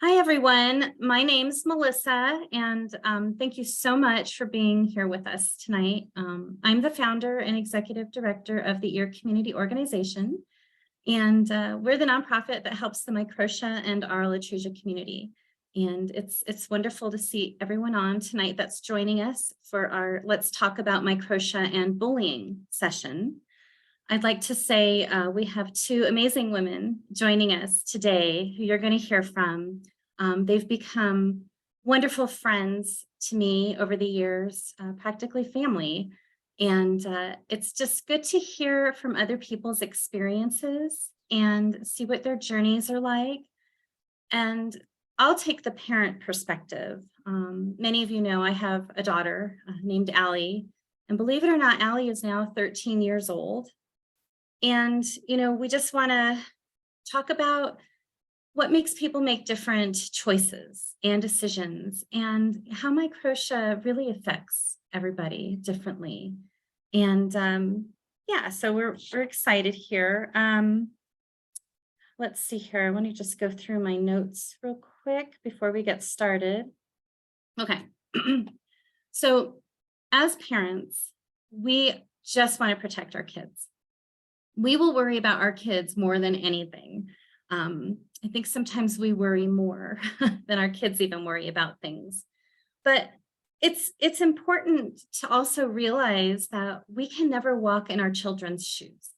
Hi, everyone. My name's Melissa, and thank you so much for being here with us tonight. I'm the founder and executive director of the EAR Community Organization, and we're the nonprofit that helps the Microtia and aural atresia community. And it's wonderful to see everyone on tonight that's joining us for our Let's Talk About Microtia and Bullying session. I'd like to say we have two amazing women joining us today who you're going to hear from. They've become wonderful friends to me over the years, practically family. And it's just good to hear from other people's experiences and see what their journeys are like. And I'll take the parent perspective. Many of you know I have a daughter named Allie. And believe it or not, Allie is now 13 years old. And, we just want to talk about what makes people make different choices and decisions and how Microtia really affects everybody differently. And yeah, so we're excited here. Let's see here. I want to just go through my notes real quick before we get started. Okay. So as parents, we just want to protect our kids. We will worry about our kids more than anything. I think sometimes we worry more than our kids even worry about things. But it's important to also realize that we can never walk in our children's shoes.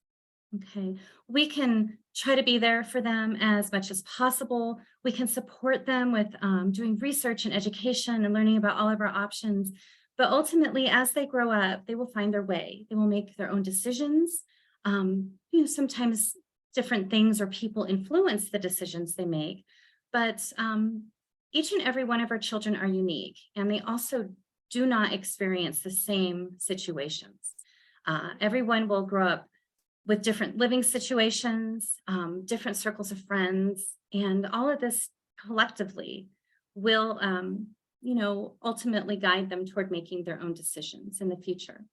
Okay, we can try to be there for them as much as possible. We can support them with doing research and education and learning about all of our options. But ultimately, as they grow up, they will find their way. They will make their own decisions. Sometimes different things or people influence the decisions they make, but each and every one of our children are unique, and they also do not experience the same situations. Everyone will grow up with different living situations, different circles of friends, and all of this collectively will, ultimately guide them toward making their own decisions in the future.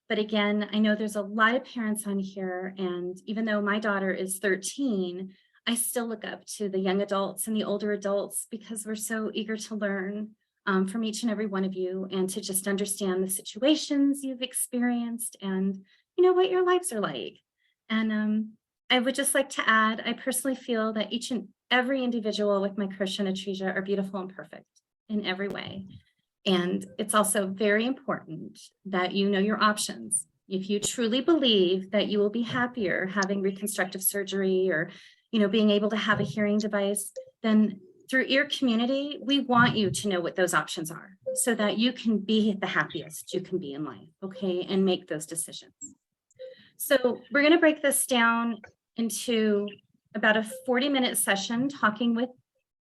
But again, I know there's a lot of parents on here, and even though my daughter is 13, I still look up to the young adults and the older adults because we're so eager to learn from each and every one of you and to just understand the situations you've experienced and, what your lives are like. And I would just like to add, I personally feel that each and every individual with Microtia and atresia are beautiful and perfect in every way. And it's also very important that you know your options. If you truly believe that you will be happier having reconstructive surgery or, being able to have a hearing device, then through EAR Community, we want you to know what those options are so that you can be the happiest you can be in life, okay, and make those decisions. So we're going to break this down into about a 40-minute session talking with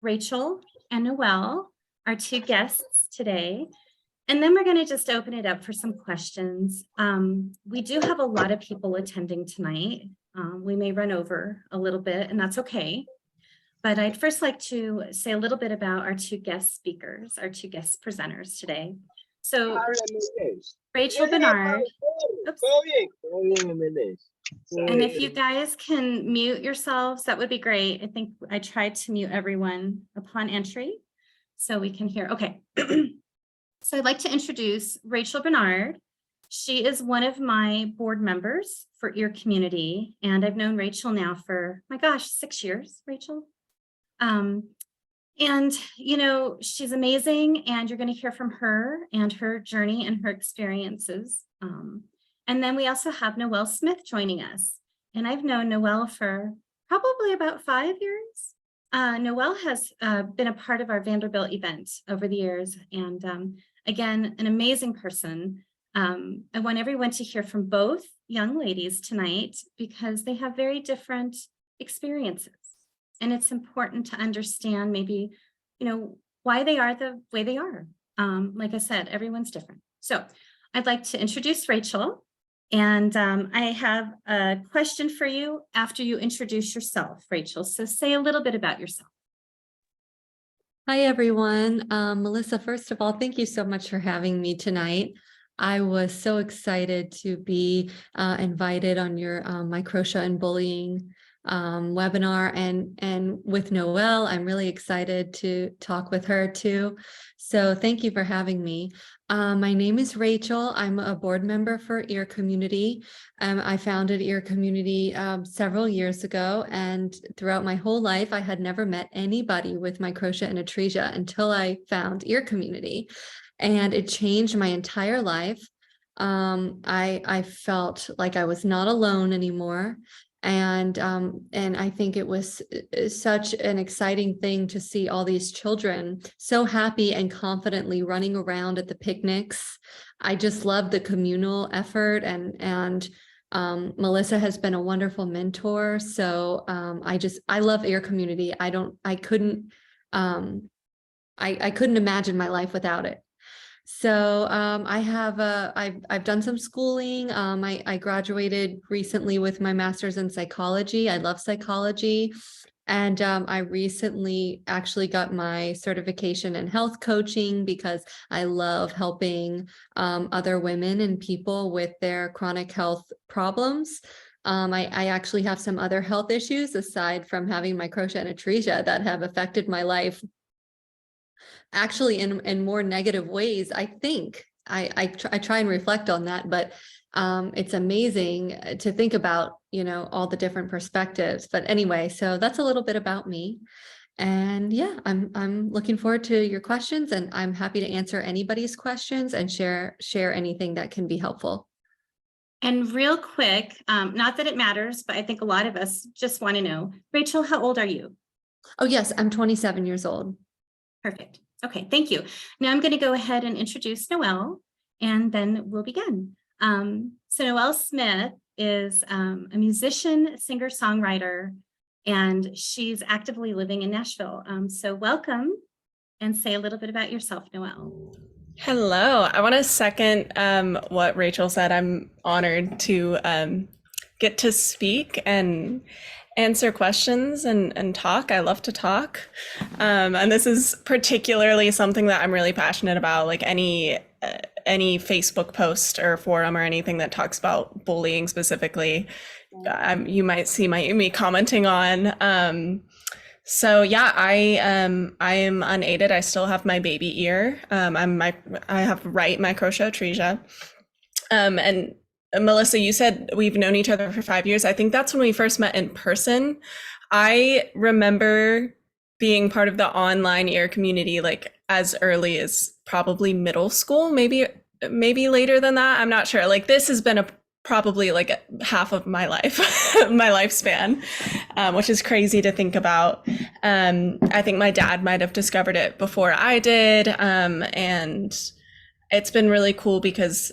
Rachel and Noelle, our two guests today. And then we're going to just open it up for some questions. We do have a lot of people attending tonight. We may run over a little bit, and that's okay. But I'd first like to say a little bit about our two guest speakers, our two guest presenters today. So Rachel Bernard. Oops. And if you guys can mute yourselves, that would be great. I think I tried to mute everyone upon entry so we can hear. Okay. So I'd like to introduce Rachel Bernard. She is one of my board members for EAR Community, and I've known Rachel now for, my gosh, 6 years, Rachel. And, she's amazing, and you're going to hear from her and her journey and her experiences. And then we also have Noelle Smith joining us. And I've known Noelle for probably about 5 years. Noelle has been a part of our Vanderbilt event over the years. And again, an amazing person. I want everyone to hear from both young ladies tonight because they have very different experiences. And it's important to understand maybe, why they are the way they are. Like I said, everyone's different. So I'd like to introduce Rachel. And I have a question for you after you introduce yourself, Rachel. So say a little bit about yourself. Hi, everyone. Melissa, first of all, thank you so much for having me tonight. I was so excited to be invited on your Microtia and Bullying webinar, and with Noelle, I'm really excited to talk with her too. So thank you for having me. My name is Rachel. I'm a board member for Ear Community. I founded Ear Community several years ago, and throughout my whole life, I had never met anybody with microtia and atresia until I found Ear Community, and it changed my entire life. I felt like I was not alone anymore. And I think it was such an exciting thing to see all these children so happy and confidently running around at the picnics. I just love the communal effort, and Melissa has been a wonderful mentor. So I love Ear Community. I couldn't imagine my life without it. So I've done some schooling. I graduated recently with my master's in psychology. I love psychology. And I recently actually got my certification in health coaching because I love helping other women and people with their chronic health problems. I actually have some other health issues aside from having microtia and atresia that have affected my life actually in more negative ways. I think I try and reflect on that, but it's amazing to think about, all the different perspectives. But anyway, so that's a little bit about me. And yeah, I'm looking forward to your questions, and I'm happy to answer anybody's questions and share anything that can be helpful. And real quick, not that it matters, but I think a lot of us just want to know, Rachel, how old are you? Oh yes, I'm 27 years old. Perfect. Okay, thank you. Now I'm going to go ahead and introduce Noelle, and then we'll begin. So Noelle Smith is a musician, singer, songwriter, and she's actively living in Nashville. So welcome, and say a little bit about yourself, Noelle. Hello. I want to second what Rachel said. I'm honored to get to speak and answer questions and talk. I love to talk. And this is particularly something that I'm really passionate about, like any Facebook post or forum or anything that talks about bullying specifically. You might see me commenting on. So yeah, I am unaided. I still have my baby ear. I have right microtia atresia. And Melissa, you said we've known each other for 5 years. I think that's when we first met in person. I remember being part of the online ear community like as early as probably middle school, maybe later than that. I'm not sure. Like this has been probably like half of my life, my lifespan, which is crazy to think about. I think my dad might have discovered it before I did. And it's been really cool because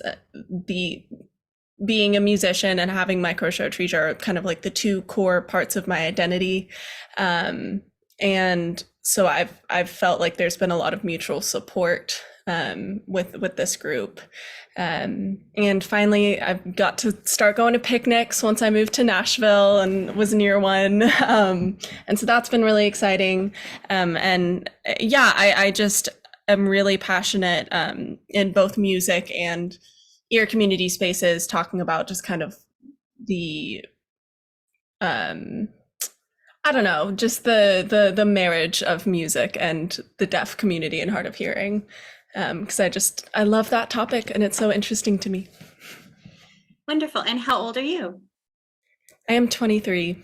being a musician and having microtia atresia are kind of like the two core parts of my identity. And so I've felt like there's been a lot of mutual support with this group. And finally, I've got to start going to picnics once I moved to Nashville and was near one. And so that's been really exciting. And yeah, I just am really passionate in both music and ear community spaces, talking about just kind of the I don't know, just the marriage of music and the deaf community and hard of hearing. Because I love that topic and it's so interesting to me. Wonderful. And how old are you? I am 23.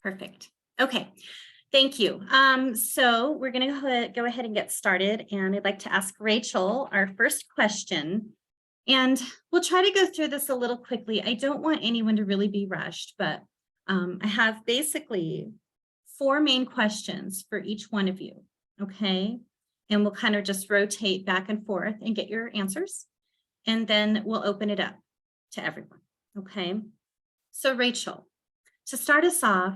Perfect. Okay. Thank you. So we're going to go ahead and get started. And I'd like to ask Rachel our first question. And we'll try to go through this a little quickly. I don't want anyone to really be rushed, but I have basically 4 main questions for each one of you. Okay. And we'll kind of just rotate back and forth and get your answers. And then we'll open it up to everyone. Okay. So Rachel, to start us off,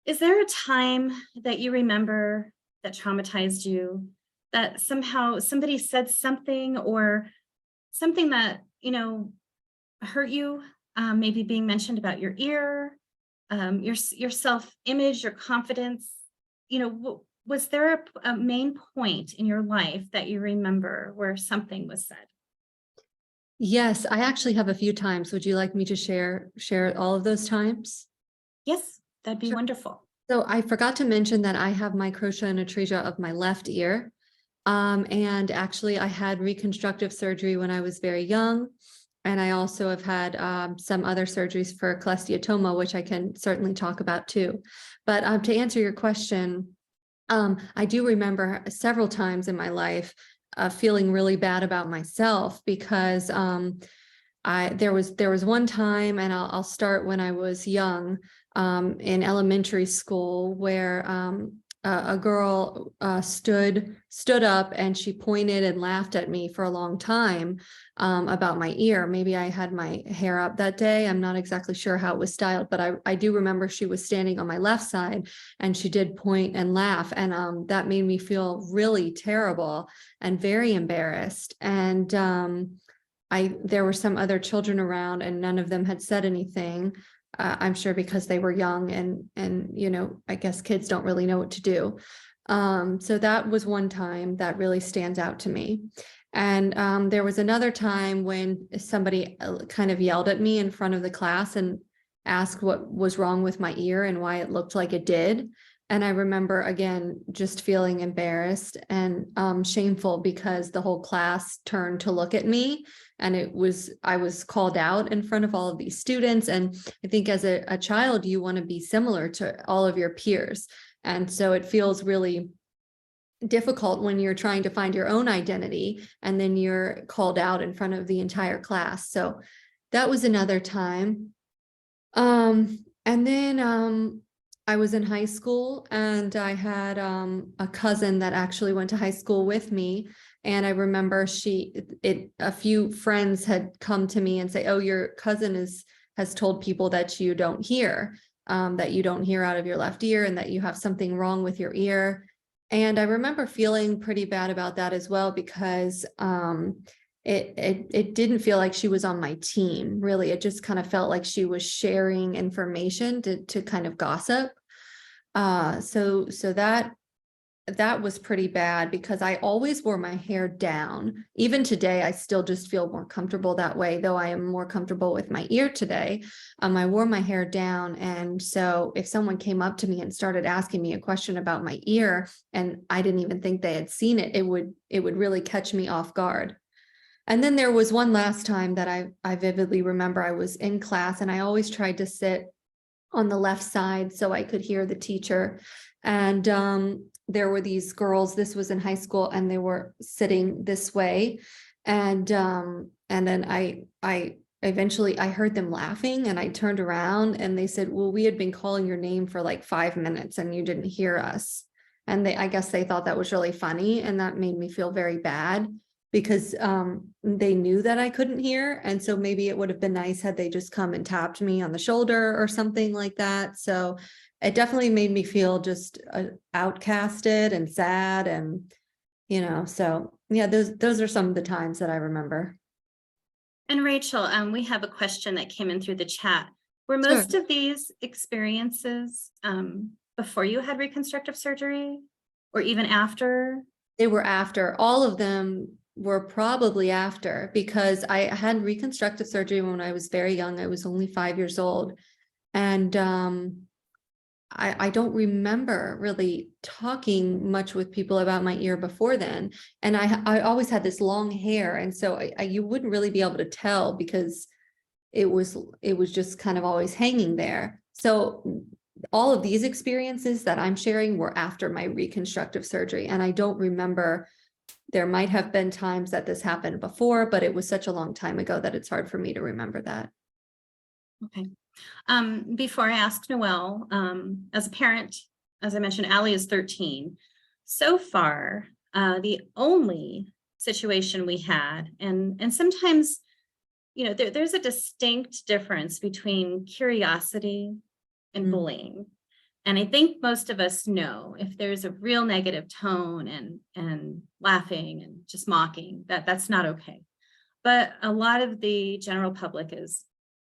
is there a time that you remember that traumatized you, that somehow somebody said something or something that, hurt you, maybe being mentioned about your ear, your self-image, your confidence? Was there a main point in your life that you remember where something was said? Yes, I actually have a few times. Would you like me to share all of those times? Yes, that'd be Sure. wonderful. So I forgot to mention that I have microtia and atresia of my left ear. And actually I had reconstructive surgery when I was very young. And I also have had some other surgeries for cholesteatoma, which I can certainly talk about too. But to answer your question, I do remember several times in my life feeling really bad about myself because there was one time, and I'll start when I was young, in elementary school, where a girl stood up and she pointed and laughed at me for a long time about my ear. Maybe I had my hair up that day. I'm not exactly sure how it was styled, but I do remember she was standing on my left side and she did point and laugh, and that made me feel really terrible and very embarrassed. And there were some other children around and none of them had said anything. I'm sure because they were young, and you know, I guess kids don't really know what to do. So that was one time that really stands out to me. And there was another time when somebody kind of yelled at me in front of the class and asked what was wrong with my ear and why it looked like it did. And I remember, again, just feeling embarrassed and shameful because the whole class turned to look at me, and I was called out in front of all of these students. And I think as a child, you want to be similar to all of your peers. And so it feels really difficult when you're trying to find your own identity and then you're called out in front of the entire class. So that was another time. And then I was in high school, and I had a cousin that actually went to high school with me. And I remember a few friends had come to me and say, "Oh, your cousin has told people that you don't hear out of your left ear, and that you have something wrong with your ear." And I remember feeling pretty bad about that as well, because it didn't feel like she was on my team, really. It just kind of felt like she was sharing information to kind of gossip. So that was pretty bad, because I always wore my hair down. Even today, I still just feel more comfortable that way, though I am more comfortable with my ear today. I wore my hair down. And so if someone came up to me and started asking me a question about my ear, and I didn't even think they had seen it, it would really catch me off guard. And then there was one last time that I vividly remember. I was in class, and I always tried to sit on the left side so I could hear the teacher. And there were these girls, this was in high school, and they were sitting this way. And then I eventually heard them laughing, and I turned around and they said, "Well, we had been calling your name for like 5 minutes and you didn't hear us." And I guess they thought that was really funny, and that made me feel very bad, because they knew that I couldn't hear. And so maybe it would have been nice had they just come and tapped me on the shoulder or something like that. So it definitely made me feel just outcasted and sad. And, you know, so yeah, those are some of the times that I remember. And Rachel, we have a question that came in through the chat. Were Sure. most of these experiences before you had reconstructive surgery, or even after? They were after. All of them were probably after, because I had reconstructive surgery when I was very young. I was only 5 years old. And I don't remember really talking much with people about my ear before then. And I always had this long hair. And so you wouldn't really be able to tell, because it was just kind of always hanging there. So all of these experiences that I'm sharing were after my reconstructive surgery. And I don't remember, there might have been times that this happened before, but it was such a long time ago that it's hard for me to remember that. Okay. Before I ask Noelle, as a parent, as I mentioned, Allie is 13. So far, the only situation we had, and sometimes, you know, there's a distinct difference between curiosity and bullying. And I think most of us know if there's a real negative tone and laughing and just mocking, that's not okay. But a lot of the general public is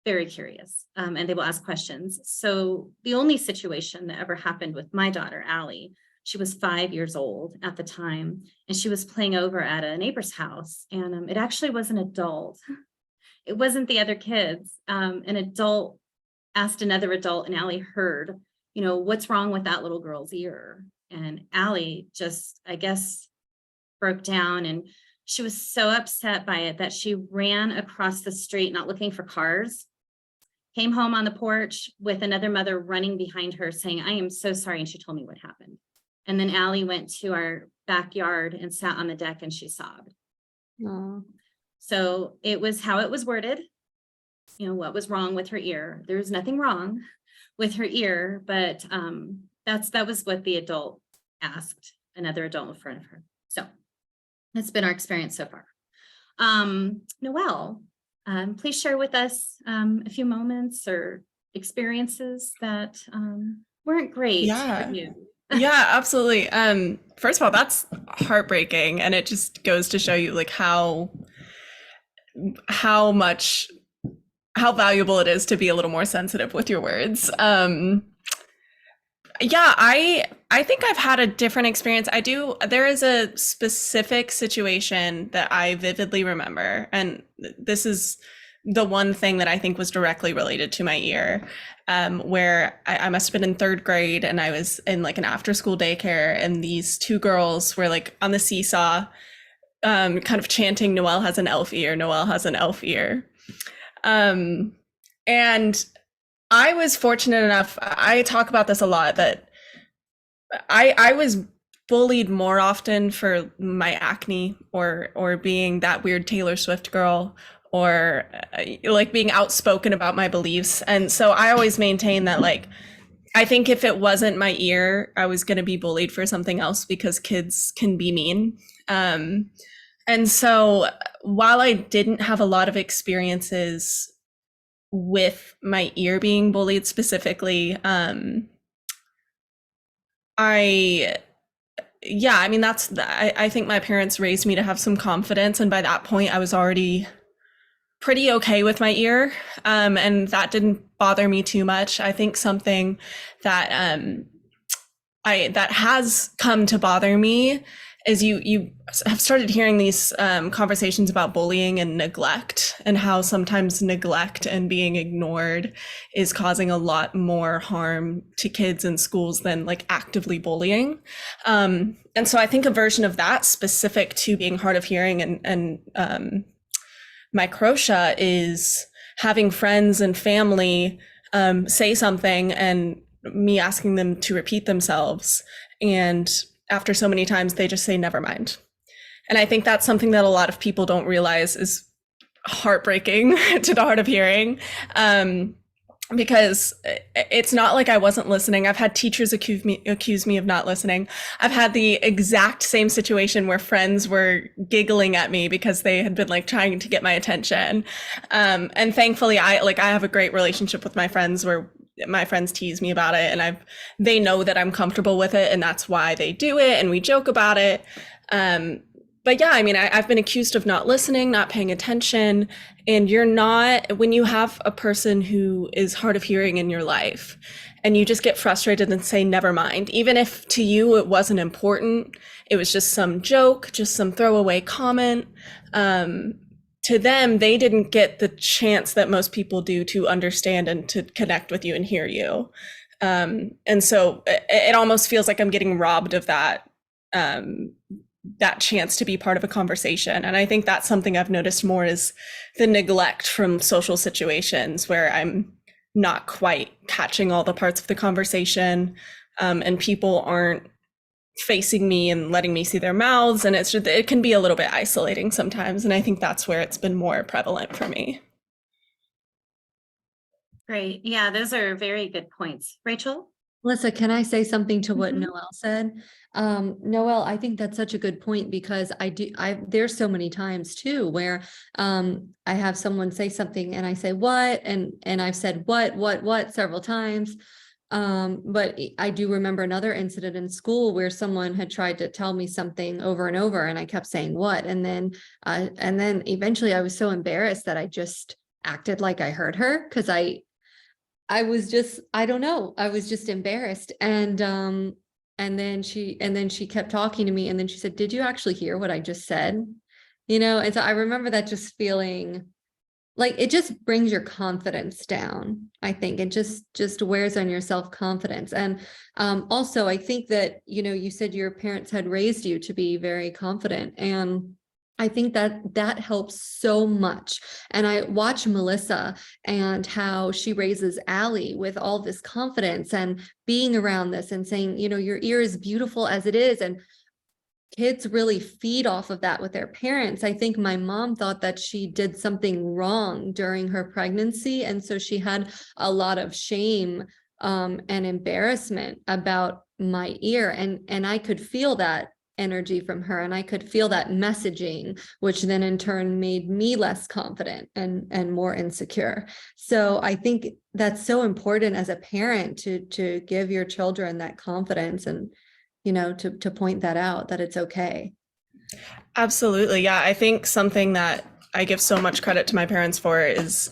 very curious, and they will ask questions. So the only situation that ever happened with my daughter, Allie, she was 5 years old at the time, and she was playing over at a neighbor's house. And it actually was an adult. It wasn't the other kids. An adult asked another adult, and Allie heard, what's wrong with that little girl's ear? And Allie just, I guess, broke down, and she was so upset by it that she ran across the street, not looking for cars, came home on the porch with another mother running behind her saying, I am so sorry. And she told me what happened. And then Allie went to our backyard and sat on the deck and she sobbed. Aw. So it was how it was worded, what was wrong with her ear. There was nothing wrong with her ear, but that was what the adult asked another adult in front of her. So that's been our experience so far. Noelle, please share with us a few moments or experiences that weren't great Yeah. for you. Yeah, absolutely. First of all, that's heartbreaking, and it just goes to show you like how valuable it is to be a little more sensitive with your words. Yeah, I think I've had a different experience. There is a specific situation that I vividly remember, and this is the one thing that I think was directly related to my ear, where I must have been in third grade, and I was in like an after school daycare, and these two girls were like on the seesaw, kind of chanting, Noelle has an elf ear, Noelle has an elf ear. And I was fortunate enough, I talk about this a lot, that I was bullied more often for my acne or being that weird Taylor Swift girl, or like being outspoken about my beliefs. And so I always maintain that, like, I think if it wasn't my ear, I was going to be bullied for something else, because kids can be mean. And so while I didn't have a lot of experiences with my ear being bullied specifically, I think my parents raised me to have some confidence, and by that point I was already pretty okay with my ear, and that didn't bother me too much. I think something that that has come to bother me is you have started hearing these conversations about bullying and neglect, and how sometimes neglect and being ignored is causing a lot more harm to kids in schools than like actively bullying. And so I think a version of that specific to being hard of hearing and Microtia is having friends and family say something and me asking them to repeat themselves, and after so many times they just say never mind. And I think that's something that a lot of people don't realize is heartbreaking to the hard of hearing, because it's not like I wasn't listening. I've had teachers accuse me of not listening. I've had the exact same situation where friends were giggling at me because they had been like trying to get my attention. And thankfully I have a great relationship with my friends, where my friends tease me about it, and they know that I'm comfortable with it, and that's why they do it, and we joke about it. But yeah, I mean, I've been accused of not listening, not paying attention, and when you have a person who is hard of hearing in your life, and you just get frustrated and say, never mind, even if to you it wasn't important, it was just some joke, just some throwaway comment. To them, they didn't get the chance that most people do to understand and to connect with you and hear you. And so it almost feels like I'm getting robbed of that chance to be part of a conversation. And I think that's something I've noticed more, is the neglect from social situations where I'm not quite catching all the parts of the conversation, and people aren't facing me and letting me see their mouths, and it can be a little bit isolating sometimes, and I think that's where it's been more prevalent for me. Great. Yeah, those are very good points. Rachel? Melissa, can I say something to what Mhm. Noelle said? Noelle, I think that's such a good point, because there's so many times too where I have someone say something and I say, what? And I've said, what several times. But I do remember another incident in school where someone had tried to tell me something over and over, and I kept saying what, and then eventually I was so embarrassed that I just acted like I heard her, because I was just, I don't know, I was just embarrassed. And then she kept talking to me, and then she said, did you actually hear what I just said? And so I remember that just feeling like it just brings your confidence down. I think it just wears on your self-confidence. And also I think that, you know, you said your parents had raised you to be very confident, and I think that that helps so much. And I watch Melissa and how she raises Allie with all this confidence and being around this and saying, you know, your ear is beautiful as it is. And kids really feed off of that with their parents. I think my mom thought that she did something wrong during her pregnancy. And so she had a lot of shame and embarrassment about my ear. And I could feel that energy from her, and I could feel that messaging, which then in turn made me less confident and more insecure. So I think that's so important as a parent to give your children that confidence, and you know, to point that out, that it's okay. Absolutely. Yeah. I think something that I give so much credit to my parents for is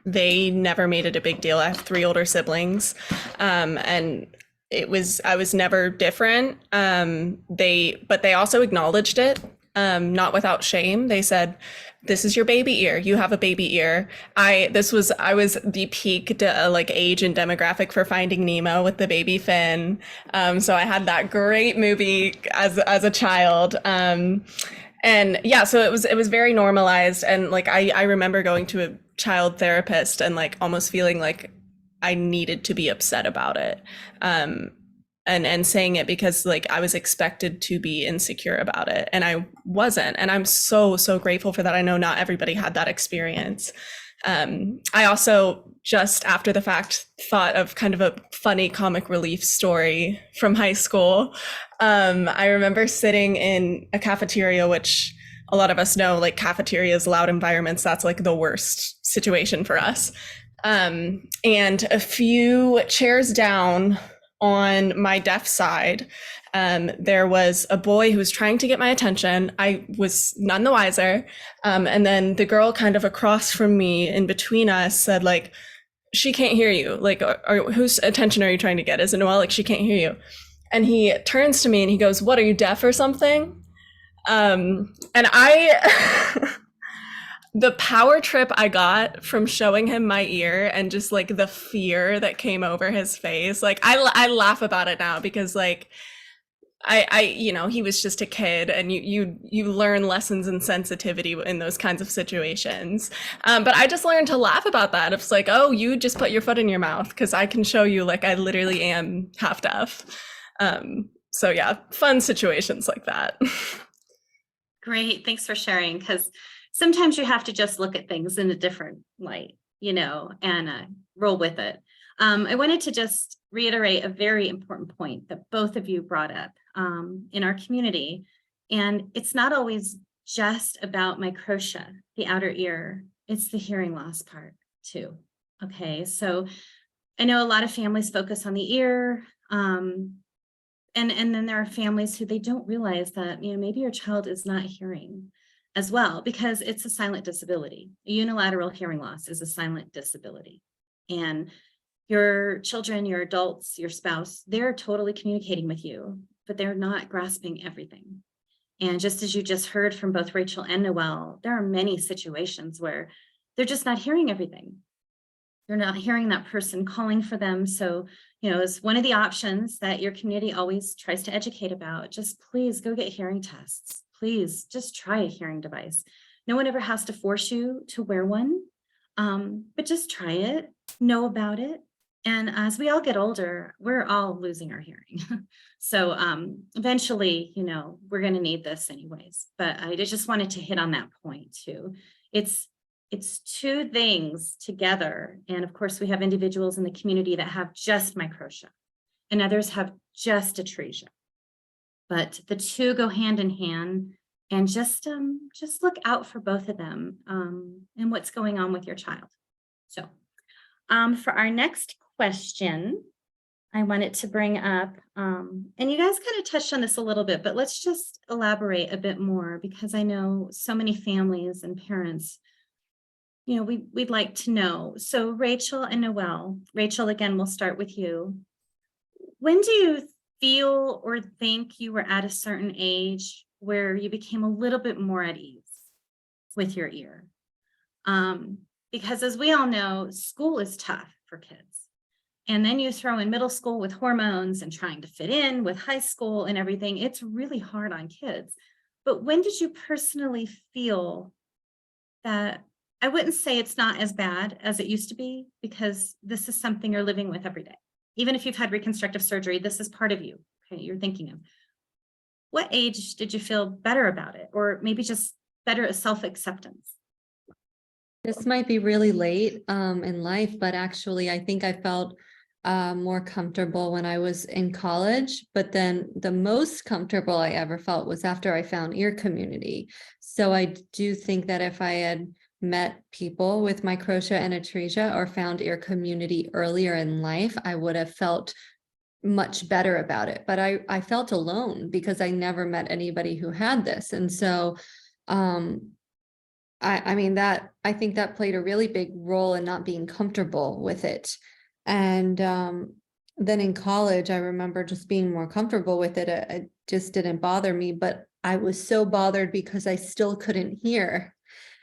they never made it a big deal. I have 3 older siblings, and I was never different. But they also acknowledged it, not without shame. They said, "This is your baby ear. You have a baby ear." I was the peak like age and demographic for Finding Nemo with the baby fin. So I had that great movie as a child. And yeah, so it was very normalized. And like I remember going to a child therapist and like almost feeling like I needed to be upset about it. And saying it because like I was expected to be insecure about it, and I wasn't. And I'm so grateful for that. I know not everybody had that experience. I also just after the fact thought of kind of a funny comic relief story from high school. I remember sitting in a cafeteria, which a lot of us know, like cafeterias, loud environments, that's like the worst situation for us. And a few chairs down on my deaf side, there was a boy who was trying to get my attention. I was none the wiser. And then the girl kind of across from me in between us said like, "She can't hear you. Like, whose attention are you trying to get? Is it Noelle? Like, she can't hear you." And he turns to me and he goes, "What, are you deaf or something?" And I... the power trip I got from showing him my ear and just like the fear that came over his face, like I laugh about it now because like I you know, he was just a kid, and you learn lessons in sensitivity in those kinds of situations. But I just learned to laugh about that. It's like, oh, you just put your foot in your mouth because I can show you like I literally am half deaf. So yeah, fun situations like that. Great. Thanks for sharing, because sometimes you have to just look at things in a different light, you know, and roll with it. I wanted to just reiterate a very important point that both of you brought up in our community. And it's not always just about microtia, the outer ear. It's the hearing loss part too. Okay, so I know a lot of families focus on the ear. And then there are families who they don't realize that, you know, maybe your child is not hearing as well, because it's a silent disability. A unilateral hearing loss is a silent disability. And your children, your adults, your spouse, they're totally communicating with you, but they're not grasping everything. And just as you just heard from both Rachel and Noelle, there are many situations where they're just not hearing everything. They're not hearing that person calling for them. So, you know, it's one of the options that your community always tries to educate about. Just please go get hearing tests. Please just try a hearing device. No one ever has to force you to wear one, but just try it, know about it. And as we all get older, we're all losing our hearing. So eventually, you know, we're going to need this anyways. But I just wanted to hit on that point too. It's two things together. And of course, we have individuals in the community that have just microtia and others have just atresia. But the two go hand in hand, and just look out for both of them and what's going on with your child. So for our next question, I wanted to bring up, and you guys kind of touched on this a little bit, but let's just elaborate a bit more, because I know so many families and parents, you know, we'd like to know. So Rachel and Noelle, Rachel, again, we'll start with you. When do you feel or think you were at a certain age where you became a little bit more at ease with your ear? Because as we all know, school is tough for kids. And then you throw in middle school with hormones and trying to fit in with high school and everything. It's really hard on kids. But when did you personally feel that, I wouldn't say it's not as bad as it used to be, because this is something you're living with every day. Even if you've had reconstructive surgery, this is part of you, okay, you're thinking of. What age did you feel better about it? Or maybe just better self-acceptance? This might be really late in life, but actually I think I felt more comfortable when I was in college. But then the most comfortable I ever felt was after I found ear community. So I do think that if I had met people with microtia and atresia or found ear community earlier in life, I would have felt much better about it. But I felt alone because I never met anybody who had this. And so I mean that I think that played a really big role in not being comfortable with it. And then in college, I remember just being more comfortable with it. It just didn't bother me, but I was so bothered because I still couldn't hear.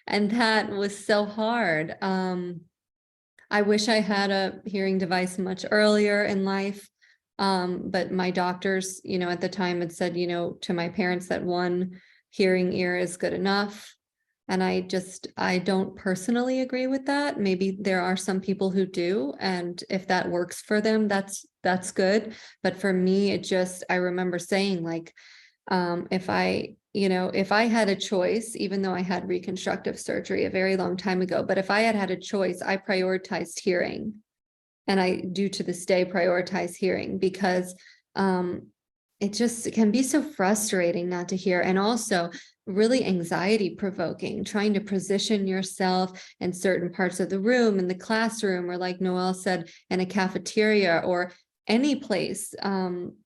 And that was so hard. I wish I had a hearing device much earlier in life. But my doctors, at the time had said, to my parents that one hearing ear is good enough. And I don't personally agree with that. Maybe there are some people who do, and if that works for them, that's good. But for me, I remember saying like, if I had a choice, even though I had reconstructive surgery a very long time ago, but if I had a choice, I prioritized hearing. And I do to this day prioritize hearing because it can be so frustrating not to hear, and also really anxiety provoking, trying to position yourself in certain parts of the room, in the classroom, or like Noelle said, in a cafeteria or any place.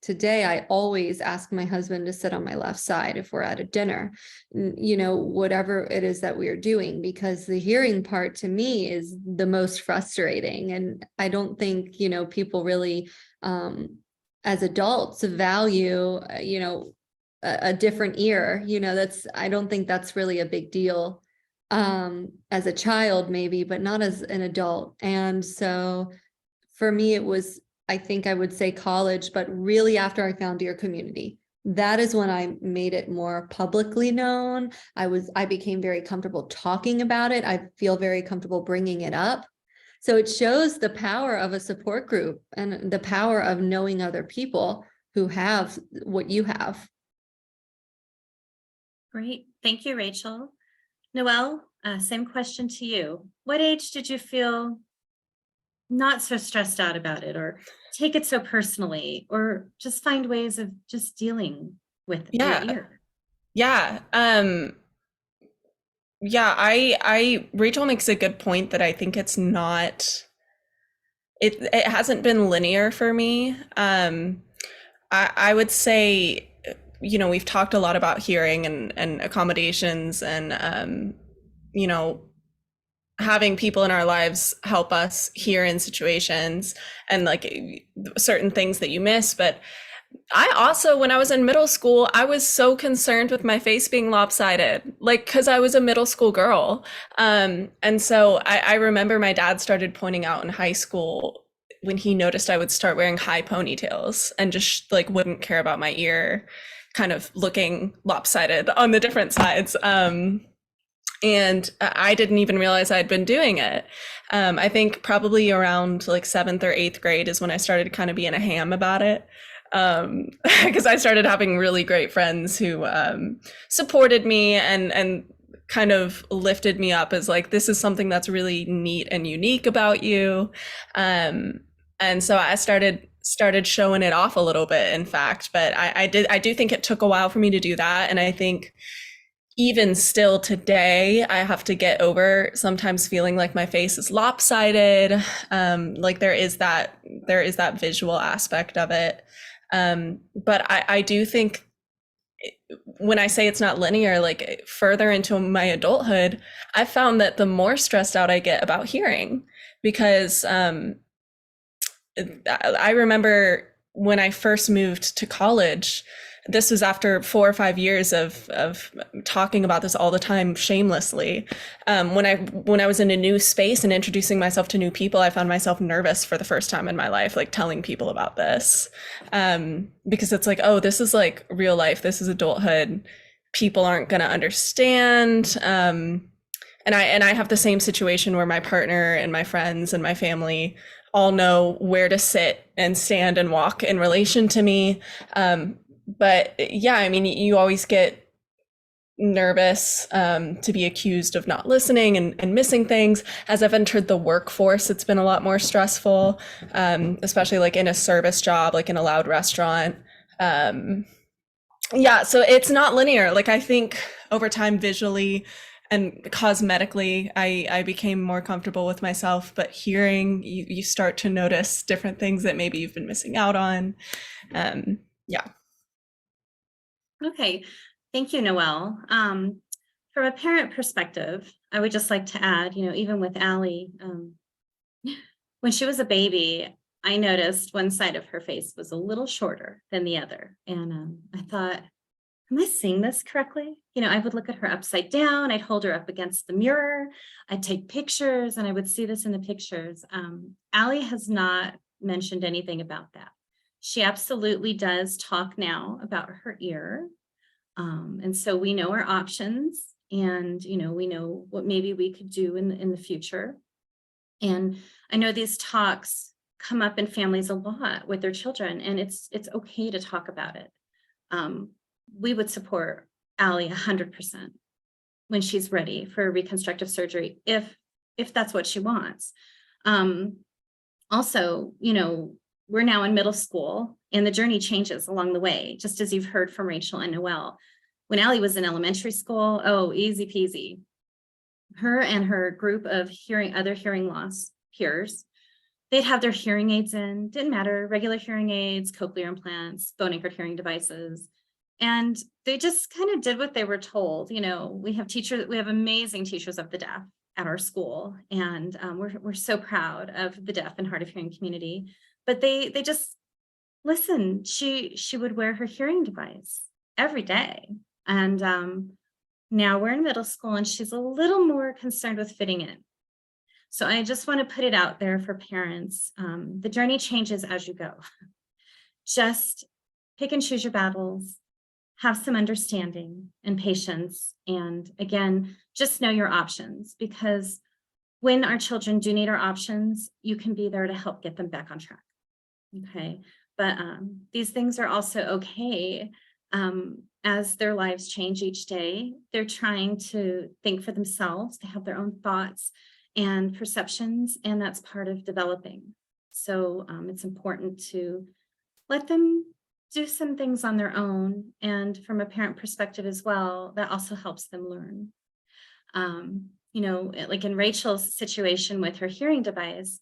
Today, I always ask my husband to sit on my left side if we're at a dinner, whatever it is that we are doing, because the hearing part to me is the most frustrating. And I don't think, people really, as adults value, a different ear, I don't think that's really a big deal as a child maybe, but not as an adult. And so for me, it was, I think I would say college, but really after I found ear community, that is when I made it more publicly known. I became very comfortable talking about it. I feel very comfortable bringing it up. So it shows the power of a support group and the power of knowing other people who have what you have. Great. Thank you, Rachel. Noelle, same question to you. What age did you feel not so stressed out about it, or take it so personally, or just find ways of just dealing with your ear? Yeah. Rachel makes a good point that I think it hasn't been linear for me. I would say, we've talked a lot about hearing and accommodations and, having people in our lives help us hear in situations and like certain things that you miss. But I also, when I was in middle school, I was so concerned with my face being lopsided, like, because I was a middle school girl. And so I remember my dad started pointing out in high school when he noticed I would start wearing high ponytails and just like wouldn't care about my ear kind of looking lopsided on the different sides. And I didn't even realize I'd been doing it. I think probably around like 7th or 8th grade is when I started kind of being a ham about it. Because I started having really great friends who supported me and kind of lifted me up as like, this is something that's really neat and unique about you. And so I started showing it off a little bit, in fact. But I do think it took a while for me to do that. And I think even still today, I have to get over sometimes feeling like my face is lopsided. Like there is that visual aspect of it. But I do think when I say it's not linear, like further into my adulthood, I found that the more stressed out I get about hearing, because I remember when I first moved to college, this was after 4 or 5 years of talking about this all the time shamelessly. When I was in a new space and introducing myself to new people, I found myself nervous for the first time in my life, like telling people about this, because it's like, oh, this is like real life. This is adulthood. People aren't going to understand. And I have the same situation where my partner and my friends and my family all know where to sit and stand and walk in relation to me. But yeah, I mean, you always get nervous to be accused of not listening and missing things. As I've entered the workforce, it's been a lot more stressful, especially like in a service job, like in a loud restaurant. Yeah, so it's not linear. Like I think over time, visually and cosmetically, I became more comfortable with myself, but hearing, you start to notice different things that maybe you've been missing out on. Yeah. Okay, thank you, Noelle. From a parent perspective, I would just like to add, even with Allie, when she was a baby, I noticed one side of her face was a little shorter than the other. And I thought, am I seeing this correctly? I would look at her upside down. I'd hold her up against the mirror. I'd take pictures and I would see this in the pictures. Allie has not mentioned anything about that. She absolutely does talk now about her ear. And so we know our options and, we know what maybe we could do in the future. And I know these talks come up in families a lot with their children, and it's okay to talk about it. We would support Allie 100% when she's ready for reconstructive surgery, if that's what she wants. Also, we're now in middle school and the journey changes along the way, just as you've heard from Rachel and Noelle. When Allie was in elementary school, oh, easy peasy. Her and her group of other hearing loss peers, they'd have their hearing aids in, didn't matter, regular hearing aids, cochlear implants, bone anchored hearing devices. And they just kind of did what they were told. We have amazing teachers of the deaf at our school, and we're so proud of the deaf and hard of hearing community. But they just listen. She would wear her hearing device every day, and now we're in middle school, and she's a little more concerned with fitting in. So I just want to put it out there for parents. The journey changes as you go. Just pick and choose your battles. Have some understanding and patience. And again, just know your options, because when our children do need our options, you can be there to help get them back on track. Okay. But these things are also okay. As their lives change each day, they're trying to think for themselves. They have their own thoughts and perceptions, and that's part of developing. So it's important to let them do some things on their own. And from a parent perspective as well, that also helps them learn. Like in Rachel's situation with her hearing device,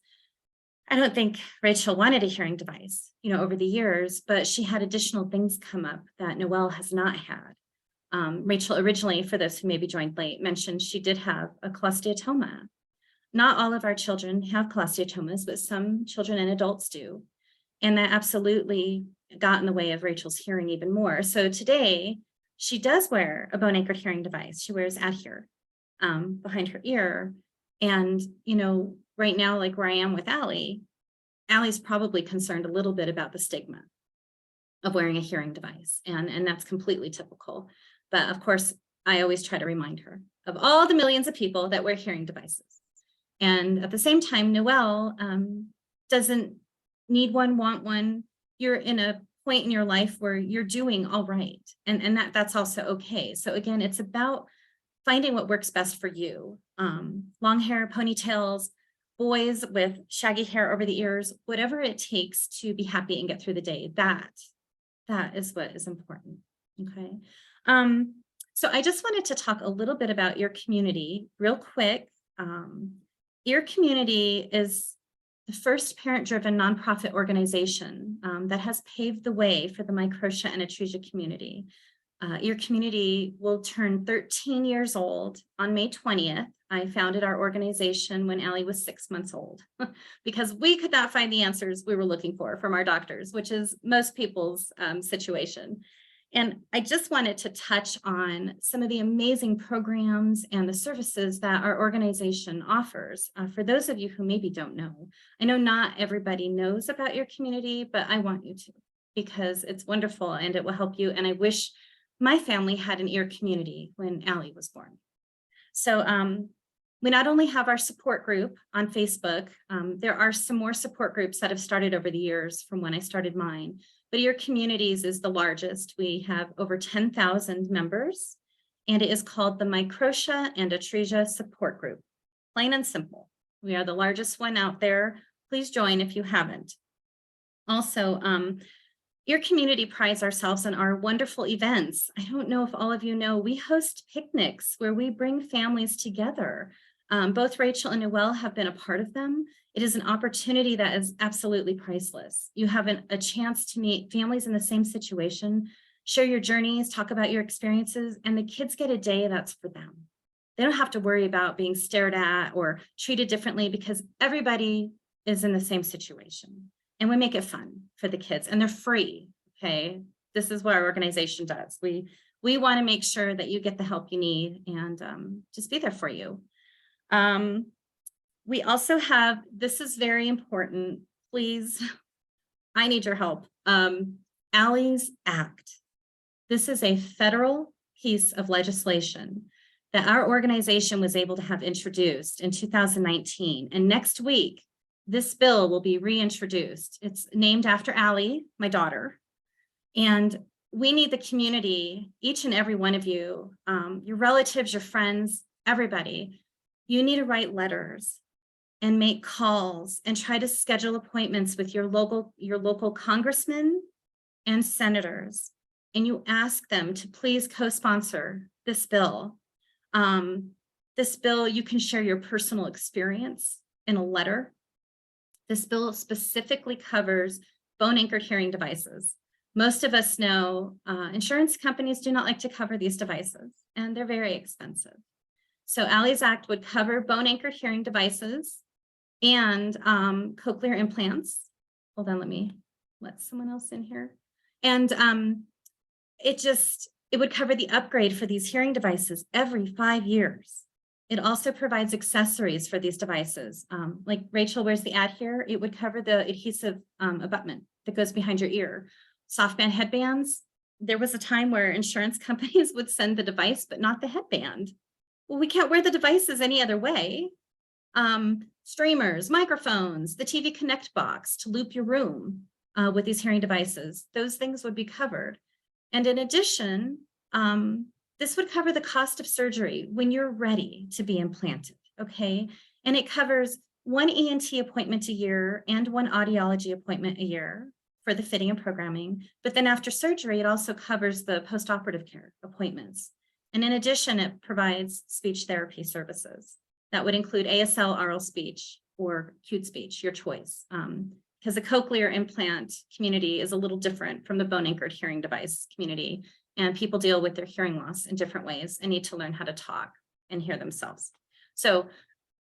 I don't think Rachel wanted a hearing device, over the years, but she had additional things come up that Noelle has not had. Rachel originally, for those who maybe joined late, mentioned she did have a cholesteatoma. Not all of our children have cholesteatomas, but some children and adults do. And that absolutely got in the way of Rachel's hearing even more. So today, she does wear a bone anchored hearing device. She wears Adhere behind her ear. And, right now, like where I am with Allie's probably concerned a little bit about the stigma of wearing a hearing device. And that's completely typical. But of course, I always try to remind her of all the millions of people that wear hearing devices. And at the same time, Noelle doesn't need one, want one. You're in a point in your life where you're doing all right. And that's also okay. So again, it's about finding what works best for you. Long hair, ponytails, boys with shaggy hair over the ears, whatever it takes to be happy and get through the day, that is what is important. Okay. So I just wanted to talk a little bit about Ear Community real quick. Ear Community is the first parent-driven nonprofit organization that has paved the way for the Microtia and atresia community. Ear Community will turn 13 years old on May 20th. I founded our organization when Allie was 6 months old because we could not find the answers we were looking for from our doctors, which is most people's situation. And I just wanted to touch on some of the amazing programs and the services that our organization offers. For those of you who maybe don't know, I know not everybody knows about your community, but I want you to, because it's wonderful and it will help you. And I wish my family had an ear community when Allie was born. So we not only have our support group on Facebook, there are some more support groups that have started over the years from when I started mine, but Ear Communities is the largest. We have over 10,000 members, and it is called the Microtia and Atresia Support Group. Plain and simple. We are the largest one out there. Please join if you haven't. Also, Ear Community prides ourselves on our wonderful events. I don't know if all of you know, we host picnics where we bring families together. Both Rachel and Noelle have been a part of them. It is an opportunity that is absolutely priceless. You have a chance to meet families in the same situation, share your journeys, talk about your experiences, and the kids get a day that's for them. They don't have to worry about being stared at or treated differently because everybody is in the same situation. And we make it fun for the kids, and they're free, okay? This is what our organization does. We want to make sure that you get the help you need and just be there for you. We also have, this is very important, please, I need your help. Allie's Act. This is a federal piece of legislation that our organization was able to have introduced in 2019. And next week, this bill will be reintroduced. It's named after Allie, my daughter. And we need the community, each and every one of you, your relatives, your friends, everybody. You need to write letters and make calls and try to schedule appointments with your local congressmen and senators. And you ask them to please co-sponsor this bill. This bill, you can share your personal experience in a letter. This bill specifically covers bone-anchored hearing devices. Most of us know insurance companies do not like to cover these devices, and they're very expensive. So Allie's Act would cover bone-anchored hearing devices and cochlear implants. Hold on, let me let someone else in here. And it would cover the upgrade for these hearing devices every 5 years. It also provides accessories for these devices. Like Rachel wears the ad here, it would cover the adhesive abutment that goes behind your ear. Softband headbands, there was a time where insurance companies would send the device, but not the headband. Well, we can't wear the devices any other way. Streamers, microphones, the TV Connect box to loop your room with these hearing devices, those things would be covered. And in addition, this would cover the cost of surgery when you're ready to be implanted, okay? And it covers 1 ENT appointment a year and 1 audiology appointment a year for the fitting and programming. But then after surgery, it also covers the post-operative care appointments. And in addition, it provides speech therapy services. That would include ASL, aural speech, or cute speech, your choice. Because the cochlear implant community is a little different from the bone-anchored hearing device community. And people deal with their hearing loss in different ways and need to learn how to talk and hear themselves. So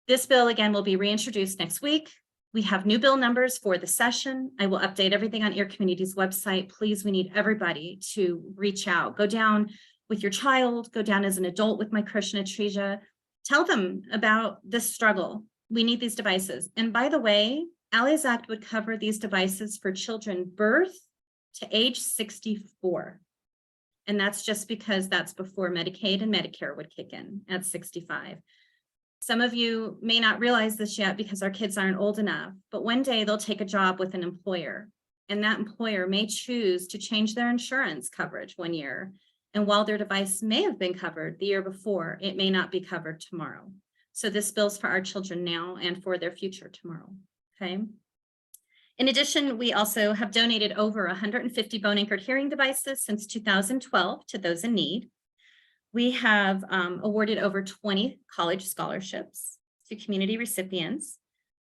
this bill, again, will be reintroduced next week. We have new bill numbers for the session. I will update everything on Ear Community's website. Please, we need everybody to reach out. Go down with your child, go down as an adult with Microtia and atresia. Tell them about this struggle. We need these devices. And by the way, Allie's Act would cover these devices for children birth to age 64. And that's just because that's before Medicaid and Medicare would kick in at 65. Some of you may not realize this yet because our kids aren't old enough, but one day they'll take a job with an employer, and that employer may choose to change their insurance coverage one year. And while their device may have been covered the year before, it may not be covered tomorrow. So this bill's for our children now and for their future tomorrow, okay? In addition, we also have donated over 150 bone-anchored hearing devices since 2012 to those in need. We have awarded over 20 college scholarships to community recipients.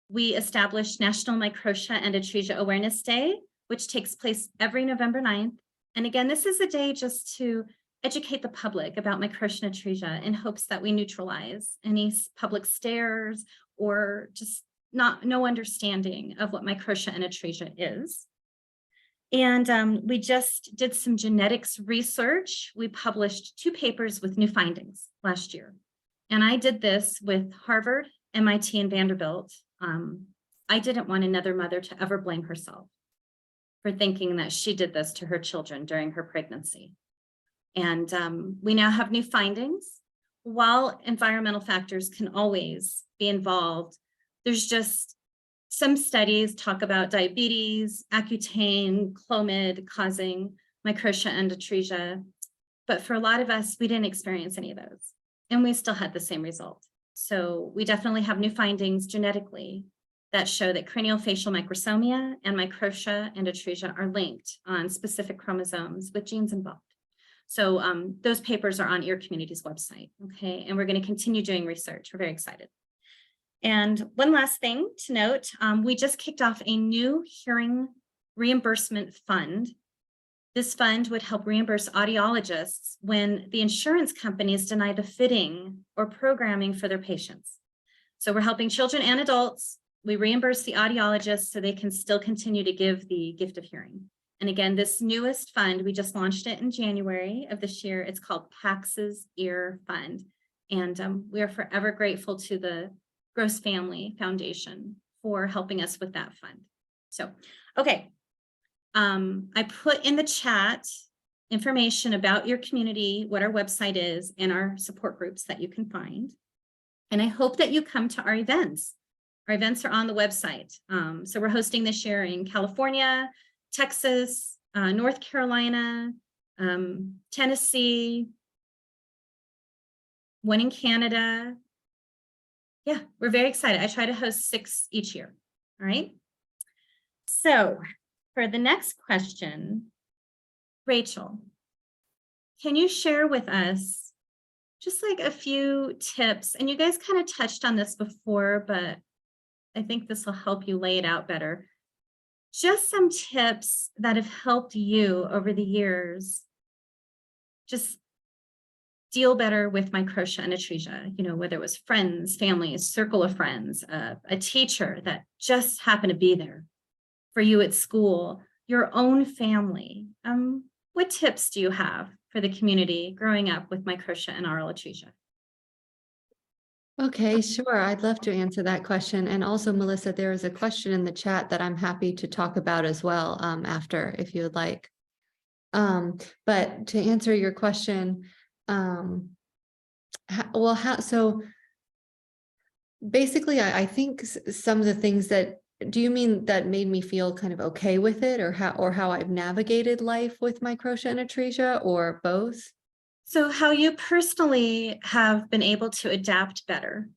We established National Microtia and Atresia Awareness Day, which takes place every November 9th. And again, this is a day just to educate the public about Microtia and atresia in hopes that we neutralize any public stares or just no understanding of what Microtia and atresia is. And we just did some genetics research. We published 2 papers with new findings last year. And I did this with Harvard, MIT, and Vanderbilt. I didn't want another mother to ever blame herself for thinking that she did this to her children during her pregnancy. And we now have new findings. While environmental factors can always be involved, there's just some studies talk about diabetes, Accutane, Clomid causing Microtia and atresia. But for a lot of us, we didn't experience any of those. And we still had the same result. So we definitely have new findings genetically that show that craniofacial microsomia and Microtia and atresia are linked on specific chromosomes with genes involved. So those papers are on Ear Community's website, okay? And we're going to continue doing research. We're very excited. And one last thing to note, we just kicked off a new hearing reimbursement fund. This fund would help reimburse audiologists when the insurance companies deny the fitting or programming for their patients. So we're helping children and adults. We reimburse the audiologists so they can still continue to give the gift of hearing. And again, this newest fund, we just launched it in January of this year. It's called PACS's Ear Fund. And we are forever grateful to the Gross Family Foundation for helping us with that fund. So, okay. I put in the chat information about your community, what our website is, and our support groups that you can find. And I hope that you come to our events. Our events are on the website. So we're hosting this year in California, Texas, North Carolina, Tennessee, one in Canada. Yeah, we're very excited. I try to host 6 each year. All right. So for the next question, Rachel, can you share with us just like a few tips? And you guys kind of touched on this before, but I think this will help you lay it out better. Just some tips that have helped you over the years just deal better with Microtia and atresia, you know, whether it was friends, family, a circle of friends, a teacher that just happened to be there for you at school, your own family. What tips do you have for the community growing up with Microtia and aural atresia? Okay, sure. I'd love to answer that question. And also, Melissa, there is a question in the chat that I'm happy to talk about as well after, if you would like. But to answer your question, so basically, I think some of the things that, do you mean that made me feel kind of okay with it, or how I've navigated life with Microtia and atresia, or both? So how you personally have been able to adapt better,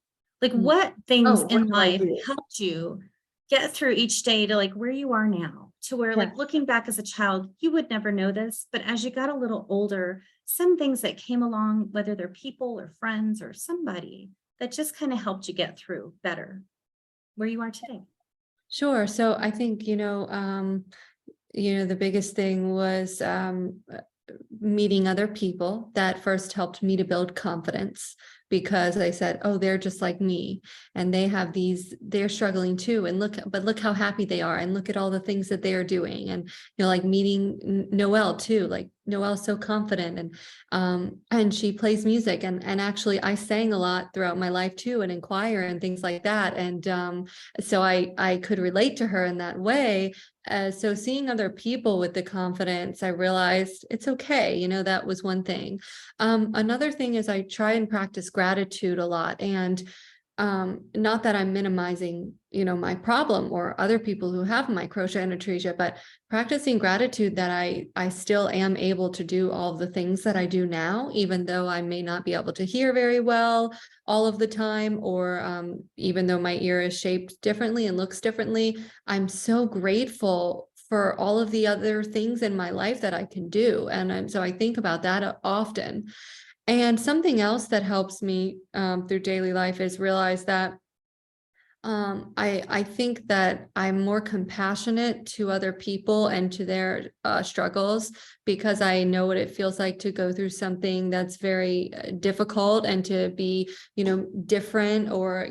like what things in life helped you get through each day to like where you are now, to where like looking back as a child, you would never know this, but as you got a little older, some things that came along, whether they're people or friends or somebody that just kind of helped you get through better where you are today. Sure. So I think, the biggest thing was meeting other people that first helped me to build confidence, because I said, oh, they're just like me, and they're struggling too, and look how happy they are, and look at all the things that they are doing. And like meeting Noelle too, like Noelle's so confident, and she plays music, and actually I sang a lot throughout my life too, and in choir and things like that, and so I could relate to her in that way. So seeing other people with the confidence, I realized it's okay. That was one thing. Another thing is I try and practice gratitude a lot, and not that I'm minimizing, my problem or other people who have Microtia and atresia, but practicing gratitude that I still am able to do all the things that I do now, even though I may not be able to hear very well all of the time, or even though my ear is shaped differently and looks differently. I'm so grateful for all of the other things in my life that I can do. And so I think about that often. And something else that helps me through daily life is realize that I think that I'm more compassionate to other people and to their struggles, because I know what it feels like to go through something that's very difficult, and to be, different, or,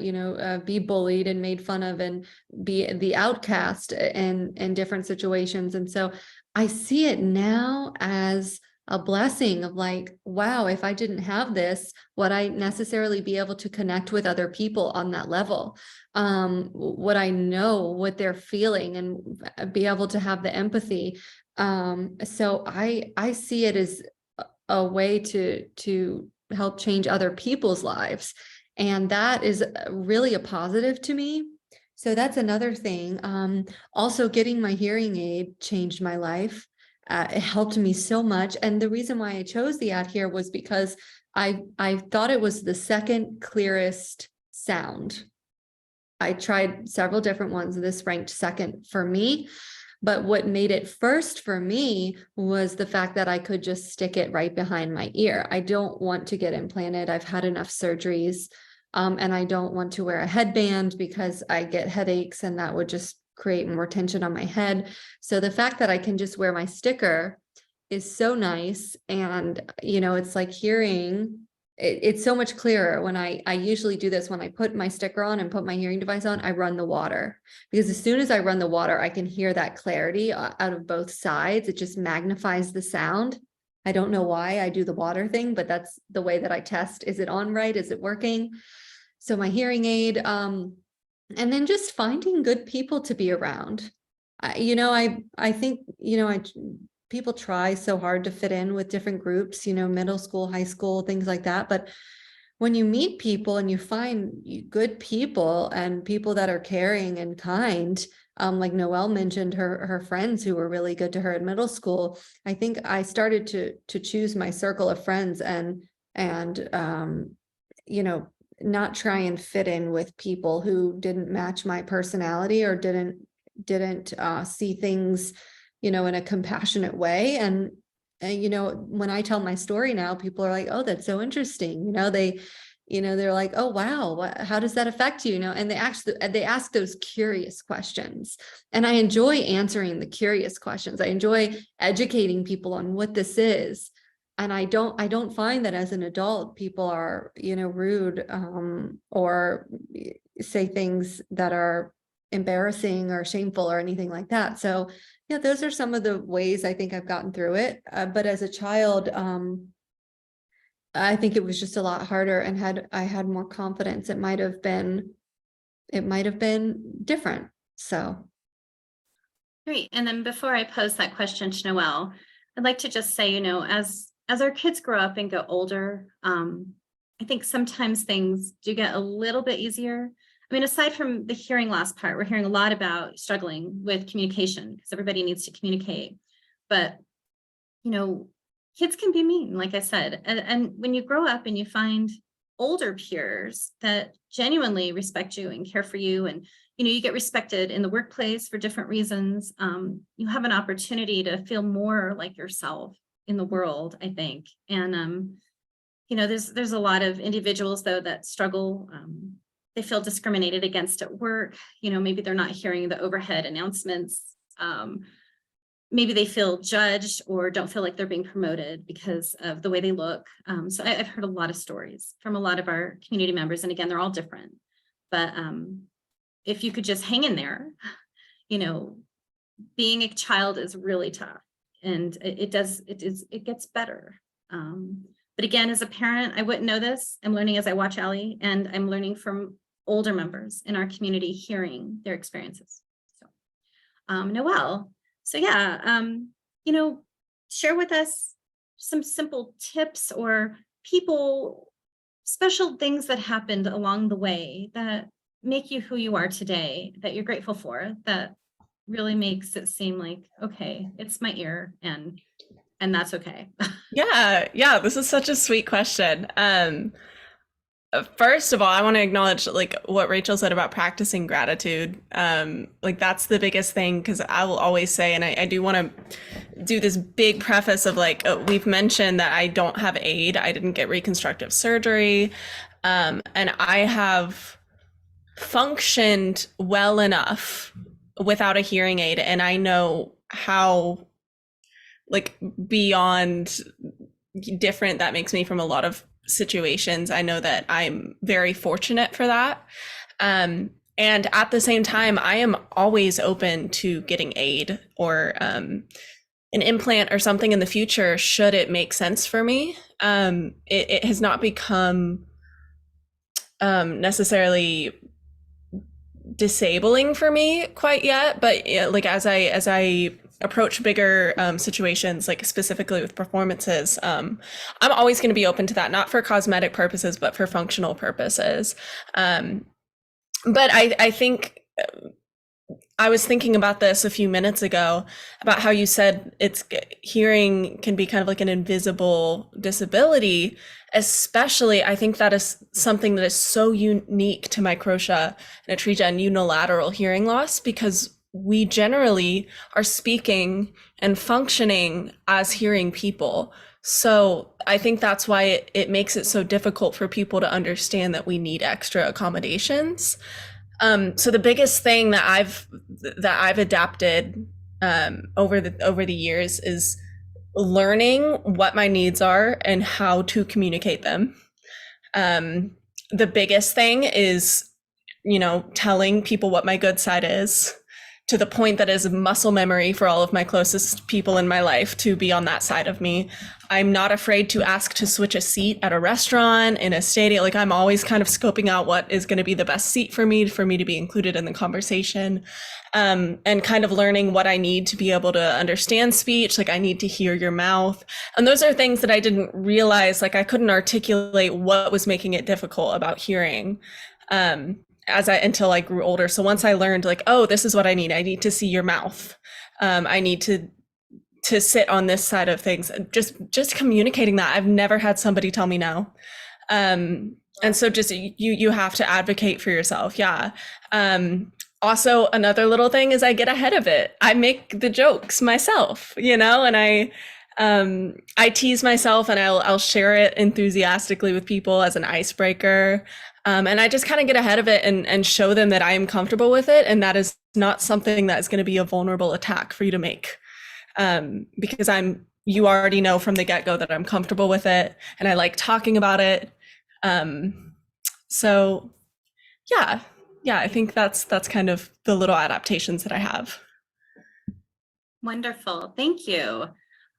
be bullied and made fun of and be the outcast in different situations. And so I see it now as a blessing of like, wow, if I didn't have this, would I necessarily be able to connect with other people on that level? Would I know what they're feeling and be able to have the empathy? So I see it as a way to help change other people's lives. And that is really a positive to me. So that's another thing. Also, getting my hearing aid changed my life. It helped me so much. And the reason why I chose the ad here was because I thought it was the second clearest sound. I tried several different ones. This ranked second for me. But what made it first for me was the fact that I could just stick it right behind my ear. I don't want to get implanted. I've had enough surgeries, and I don't want to wear a headband because I get headaches, and that would just create more tension on my head. So the fact that I can just wear my sticker is so nice. And, it's like hearing, it's so much clearer when I usually do this when I put my sticker on and put my hearing device on. I run the water, because as soon as I run the water, I can hear that clarity out of both sides. It just magnifies the sound. I don't know why I do the water thing, but that's the way that I test. Is it on right? Is it working? So my hearing aid, and then just finding good people to be around. I think, people try so hard to fit in with different groups, middle school, high school, things like that. But when you meet people and you find good people and people that are caring and kind, like Noelle mentioned, her friends who were really good to her in middle school, I think I started to choose my circle of friends and not try and fit in with people who didn't match my personality or didn't see things, in a compassionate way. And when I tell my story now, people are like, oh, that's so interesting. They're like, oh, wow, how does that affect you? And they ask those curious questions. And I enjoy answering the curious questions. I enjoy educating people on what this is. And I don't find that as an adult, people are, rude, or say things that are embarrassing or shameful or anything like that. So yeah, those are some of the ways I think I've gotten through it. But as a child, I think it was just a lot harder, and I had more confidence. It might have been different. So. Great. And then before I pose that question to Noelle, I'd like to just say, as our kids grow up and get older, I think sometimes things do get a little bit easier. I mean, aside from the hearing loss part, we're hearing a lot about struggling with communication because everybody needs to communicate. But, kids can be mean, like I said. And when you grow up and you find older peers that genuinely respect you and care for you, and, you get respected in the workplace for different reasons, you have an opportunity to feel more like yourself in the world, I think. And, there's a lot of individuals, though, that struggle. They feel discriminated against at work. Maybe they're not hearing the overhead announcements. Maybe they feel judged or don't feel like they're being promoted because of the way they look. So I've heard a lot of stories from a lot of our community members. And again, they're all different. But if you could just hang in there, being a child is really tough. And it gets better. But again, as a parent, I wouldn't know this. I'm learning as I watch Allie, and I'm learning from older members in our community, hearing their experiences. So, Noelle, so yeah, share with us some simple tips or special things that happened along the way that make you who you are today, that you're grateful for, that really makes it seem like, okay, it's my ear and that's okay. Yeah, this is such a sweet question. First of all, I want to acknowledge like what Rachel said about practicing gratitude. Like that's the biggest thing, because I will always say, and I do want to do this big preface of like, we've mentioned that I don't have aid. I didn't get reconstructive surgery. And I have functioned well enough without a hearing aid, and I know how like beyond different that makes me from a lot of situations. I know that I'm very fortunate for that. And at the same time, I am always open to getting aid or an implant or something in the future, should it make sense for me. It has not become necessarily disabling for me quite yet, but like as I approach bigger situations, like specifically with performances, I'm always going to be open to that, not for cosmetic purposes, but for functional purposes. But I think I was thinking about this a few minutes ago about how you said hearing can be kind of like an invisible disability. Especially, I think that is something that is so unique to microtia and atresia and unilateral hearing loss, because we generally are speaking and functioning as hearing people. So I think that's why it makes it so difficult for people to understand that we need extra accommodations. So the biggest thing that I've adapted over the years is learning what my needs are and how to communicate them. The biggest thing is, telling people what my good side is, to the point that is muscle memory for all of my closest people in my life to be on that side of me. I'm not afraid to ask to switch a seat at a restaurant, in a stadium. Like, I'm always kind of scoping out what is going to be the best seat for me to be included in the conversation, and kind of learning what I need to be able to understand speech. Like, I need to hear your mouth. And those are things that I didn't realize, like I couldn't articulate what was making it difficult about hearing. Until I grew older. So once I learned, like, oh, this is what I need to see your mouth. I need to sit on this side of things. Just communicating that. I've never had somebody tell me no. And so just you have to advocate for yourself. Yeah. Also, another little thing is I get ahead of it. I make the jokes myself, and I tease myself, and I'll share it enthusiastically with people as an icebreaker. And I just kind of get ahead of it and show them that I am comfortable with it. And that is not something that is going to be a vulnerable attack for you to make. Because you already know from the get-go that I'm comfortable with it and I like talking about it. So yeah, I think that's kind of the little adaptations that I have. Wonderful. Thank you.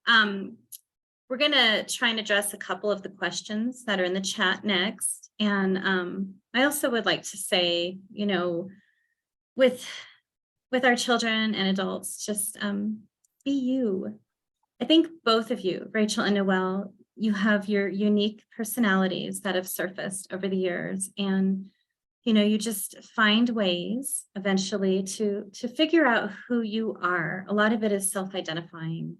We're going to try and address a couple of the questions that are in the chat next. And I also would like to say, with our children and adults, just be you. I think both of you, Rachel and Noelle, you have your unique personalities that have surfaced over the years. And, you just find ways eventually to figure out who you are. A lot of it is self-identifying,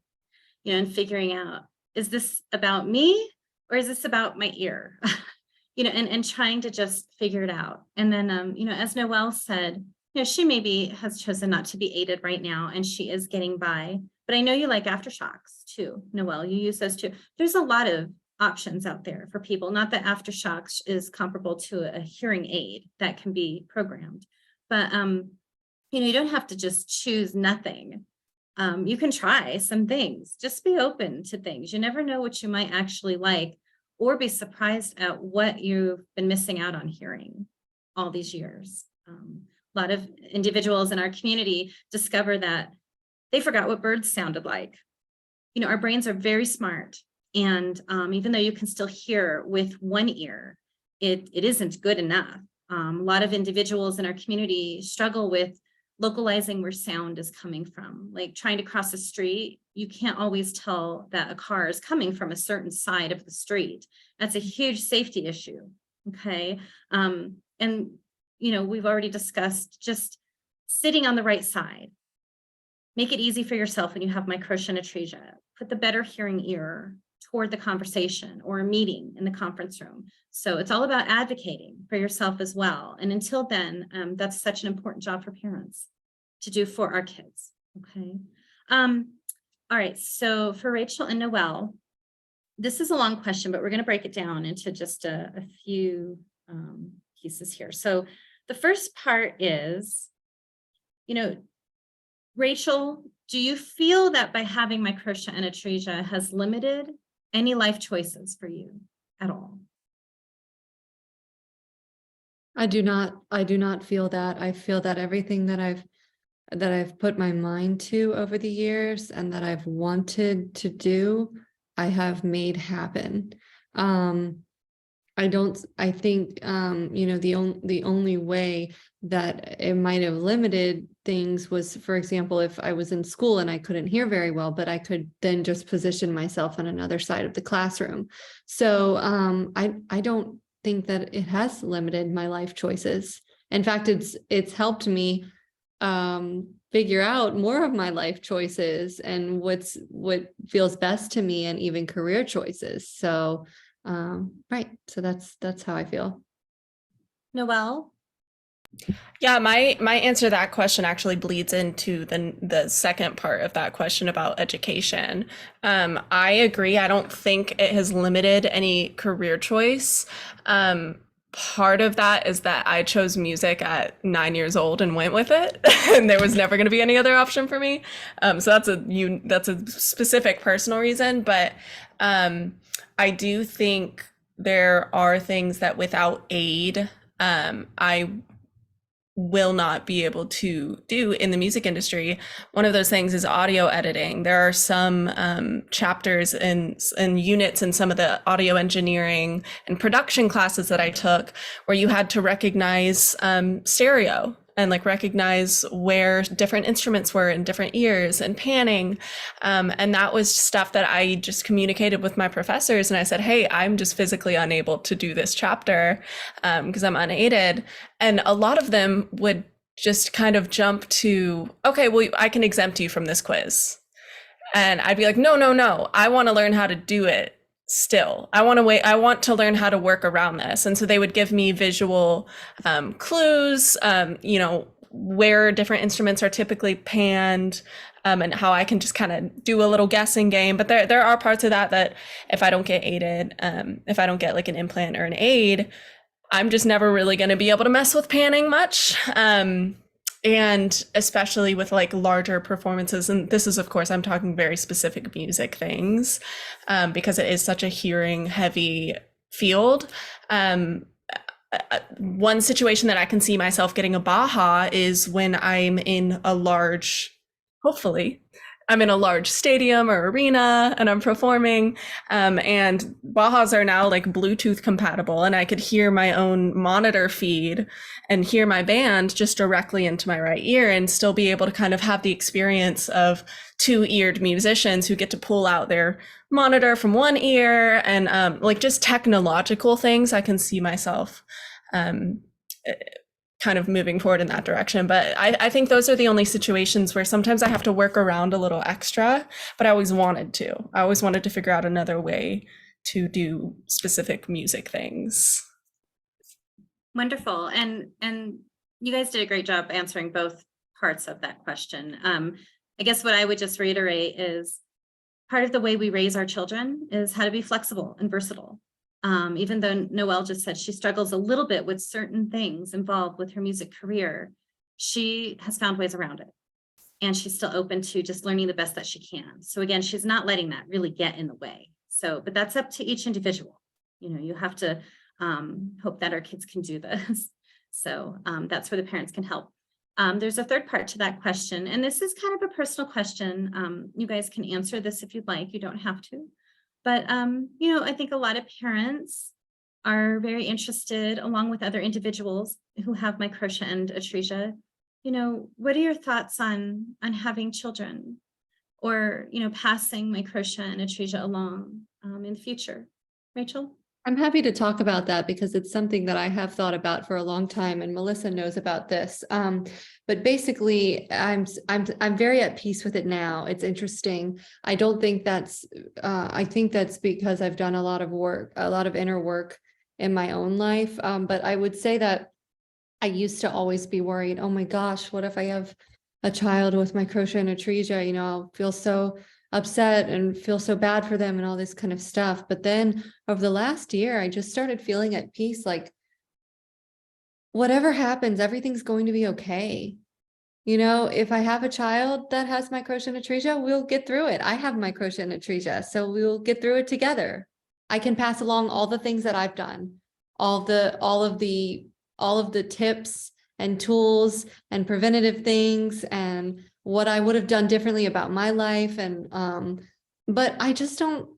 and figuring out, is this about me or is this about my ear? And trying to just figure it out. And then, as Noelle said, she maybe has chosen not to be aided right now, and she is getting by. But I know you like aftershocks too, Noelle. You use those too. There's a lot of options out there for people. Not that aftershocks is comparable to a hearing aid that can be programmed, but you don't have to just choose nothing. You can try some things. Just be open to things. You never know what you might actually like, or be surprised at what you've been missing out on hearing all these years. A lot of individuals in our community discover that they forgot what birds sounded like. Our brains are very smart. And even though you can still hear with one ear, it isn't good enough. A lot of individuals in our community struggle with localizing where sound is coming from. Like trying to cross a street, you can't always tell that a car is coming from a certain side of the street. That's a huge safety issue. Okay. And we've already discussed just sitting on the right side. Make it easy for yourself when you have microtia and atresia. Put the better hearing ear toward the conversation or a meeting in the conference room. So it's all about advocating for yourself as well. And until then, that's such an important job for parents to do for our kids. Okay. All right. So for Rachel and Noelle, this is a long question, but we're going to break it down into just a few pieces here. So The first part is, Rachel, do you feel that by having microtia and atresia has limited any life choices for you at all? I do not feel that. I feel that everything that I've put my mind to over the years and that I've wanted to do, I have made happen. I think, the only way that it might have limited things was, for example, if I was in school and I couldn't hear very well, but I could then just position myself on another side of the classroom. So I don't think that it has limited my life choices. In fact, it's helped me figure out more of my life choices and what feels best to me, and even career choices. So right. So that's how I feel. Noelle? Yeah, my answer to that question actually bleeds into the second part of that question about education. I agree. I don't think it has limited any career choice. Part of that is that I chose music at 9 years old and went with it, and there was never going to be any other option for me. So that's a specific personal reason, but I do think there are things that without aid, I will not be able to do in the music industry. One of those things is audio editing. There are some chapters and units in some of the audio engineering and production classes that I took where you had to recognize stereo and like recognize where different instruments were in different ears and panning. And that was stuff that I just communicated with my professors. And I said, hey, I'm just physically unable to do this chapter because I'm unaided. And a lot of them would just kind of jump to, okay, well, I can exempt you from this quiz. And I'd be like, no, I want to learn how to do it still. I want to learn how to work around this. And so they would give me visual clues, where different instruments are typically panned, and how I can just kind of do a little guessing game. But there are parts of that if I don't get aided, if I don't get like an implant or an aid, I'm just never really going to be able to mess with panning much. And especially with like larger performances, and this is, of course, I'm talking very specific music things, because it is such a hearing heavy field. One situation that I can see myself getting a Baja is when I'm in a large, hopefully, I'm in a large stadium or arena and I'm performing, and Bajas are now like Bluetooth compatible, and I could hear my own monitor feed and hear my band just directly into my right ear and still be able to kind of have the experience of two-eared musicians who get to pull out their monitor from one ear, and like just technological things. I can see myself kind of moving forward in that direction. But I think those are the only situations where sometimes I have to work around a little extra, but I always wanted to figure out another way to do specific music things. Wonderful. And you guys did a great job answering both parts of that question. I guess what I would just reiterate is part of the way we raise our children is how to be flexible and versatile. Even though Noelle just said she struggles a little bit with certain things involved with her music career, she has found ways around it. And she's still open to just learning the best that she can. So again, she's not letting that really get in the way. So, but that's up to each individual. You have to hope that our kids can do this. So that's where the parents can help. There's a third part to that question, and this is kind of a personal question. You guys can answer this if you'd like, you don't have to. But, I think a lot of parents are very interested, along with other individuals who have microtia and atresia. What are your thoughts on having children, or, passing microtia and atresia along in the future? Rachel? I'm happy to talk about that because it's something that I have thought about for a long time, and Melissa knows about this. But basically, I'm very at peace with it now. It's interesting. I don't think that's. I think that's because I've done a lot of work, a lot of inner work in my own life. But I would say that I used to always be worried. Oh my gosh, what if I have a child with microtia and atresia? I'll feel so upset and feel so bad for them and all this kind of stuff. But then over the last year, I just started feeling at peace. Like, whatever happens, everything's going to be okay. You know, if I have a child that has microtia and atresia, we'll get through it. I have microtia and atresia, so we'll get through it together. I can pass along all the things that I've done, all of the tips and tools and preventative things and what I would have done differently about my life. And but I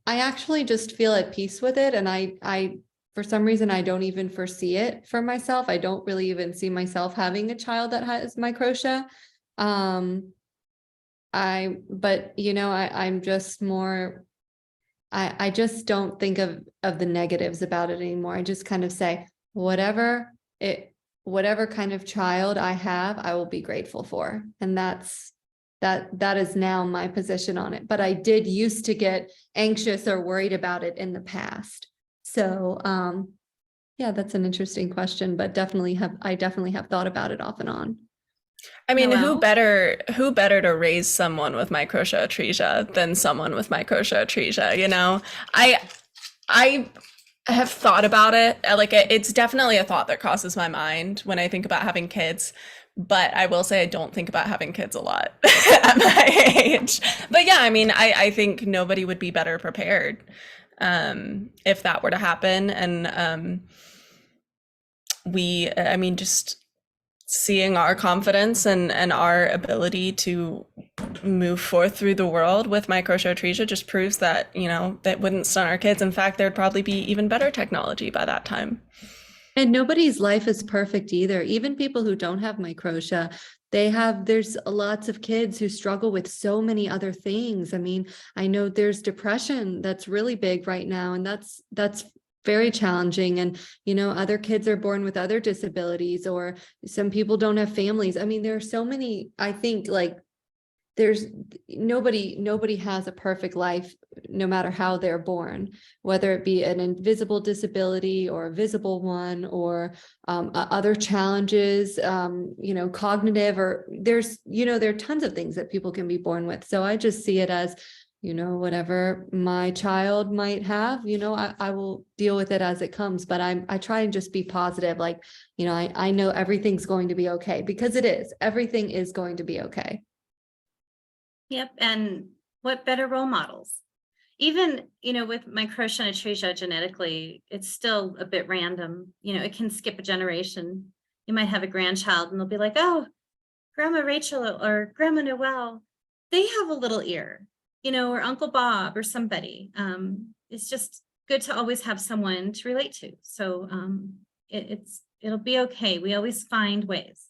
actually just feel at peace with it. And I for some reason, I don't even foresee it for myself. I don't really even see myself having a child that has microtia. But you know, I'm just more, I just don't think of the negatives about it anymore. I just kind of say, whatever kind of child I have, I will be grateful for. And that is now my position on it. But I did used to get anxious or worried about it in the past. So, yeah, that's an interesting question, but I definitely have thought about it off and on. I mean, Noelle? who better to raise someone with microtia atresia than someone with microtia atresia, you know? I have thought about it. Like, it's definitely a thought that crosses my mind when I think about having kids. But I will say I don't think about having kids a lot at my age. But yeah, I mean, I think nobody would be better prepared if that were to happen. And I mean, just seeing our confidence and our ability to move forth through the world with microtia atresia just proves that, you know, that wouldn't stun our kids. In fact, there'd probably be even better technology by that time. And nobody's life is perfect either. Even people who don't have microtia, there's lots of kids who struggle with so many other things. I mean, I know there's depression that's really big right now, and that's very challenging. And, you know, other kids are born with other disabilities, or some people don't have families. I mean, there are so many, I think, like, there's nobody has a perfect life, no matter how they're born, whether it be an invisible disability or a visible one, or other challenges, you know, cognitive, or there are tons of things that people can be born with. So I just see it as, you know, whatever my child might have, you know, I will deal with it as it comes. But I try and just be positive. Like, you know, I know everything's going to be okay, because everything is going to be okay. Yep. And what better role models? Even, you know, with microtia and atresia genetically, it's still a bit random. You know, it can skip a generation. You might have a grandchild and they'll be like, oh, Grandma Rachel or Grandma Noelle, they have a little ear, you know, or Uncle Bob or somebody. It's just good to always have someone to relate to. So it'll be okay. We always find ways.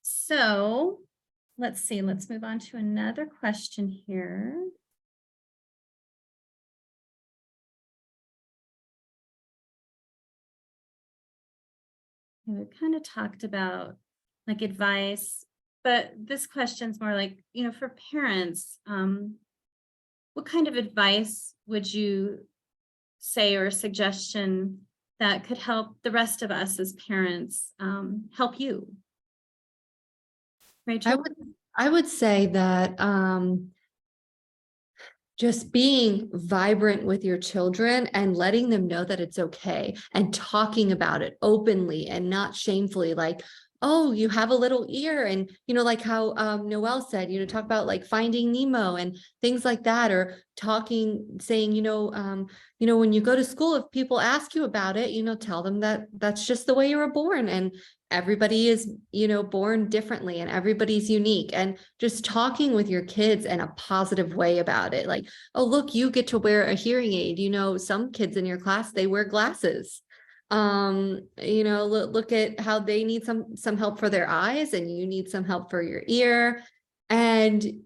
So let's see, let's move on to another question here. We kind of talked about like advice, but this question's more like, you know, for parents, what kind of advice would you say, or a suggestion that could help the rest of us as parents help you? Rachel? I would say that just being vibrant with your children and letting them know that it's okay, and talking about it openly and not shamefully, like, oh, you have a little ear, and, you know, like how Noelle said, you know, talk about like Finding Nemo and things like that, or saying, you know, when you go to school, if people ask you about it, you know, tell them that that's just the way you were born, and everybody is, you know, born differently, and everybody's unique. And just talking with your kids in a positive way about it, like, oh, look, you get to wear a hearing aid. You know, some kids in your class, they wear glasses. You know, look at how they need some help for their eyes, and you need some help for your ear. And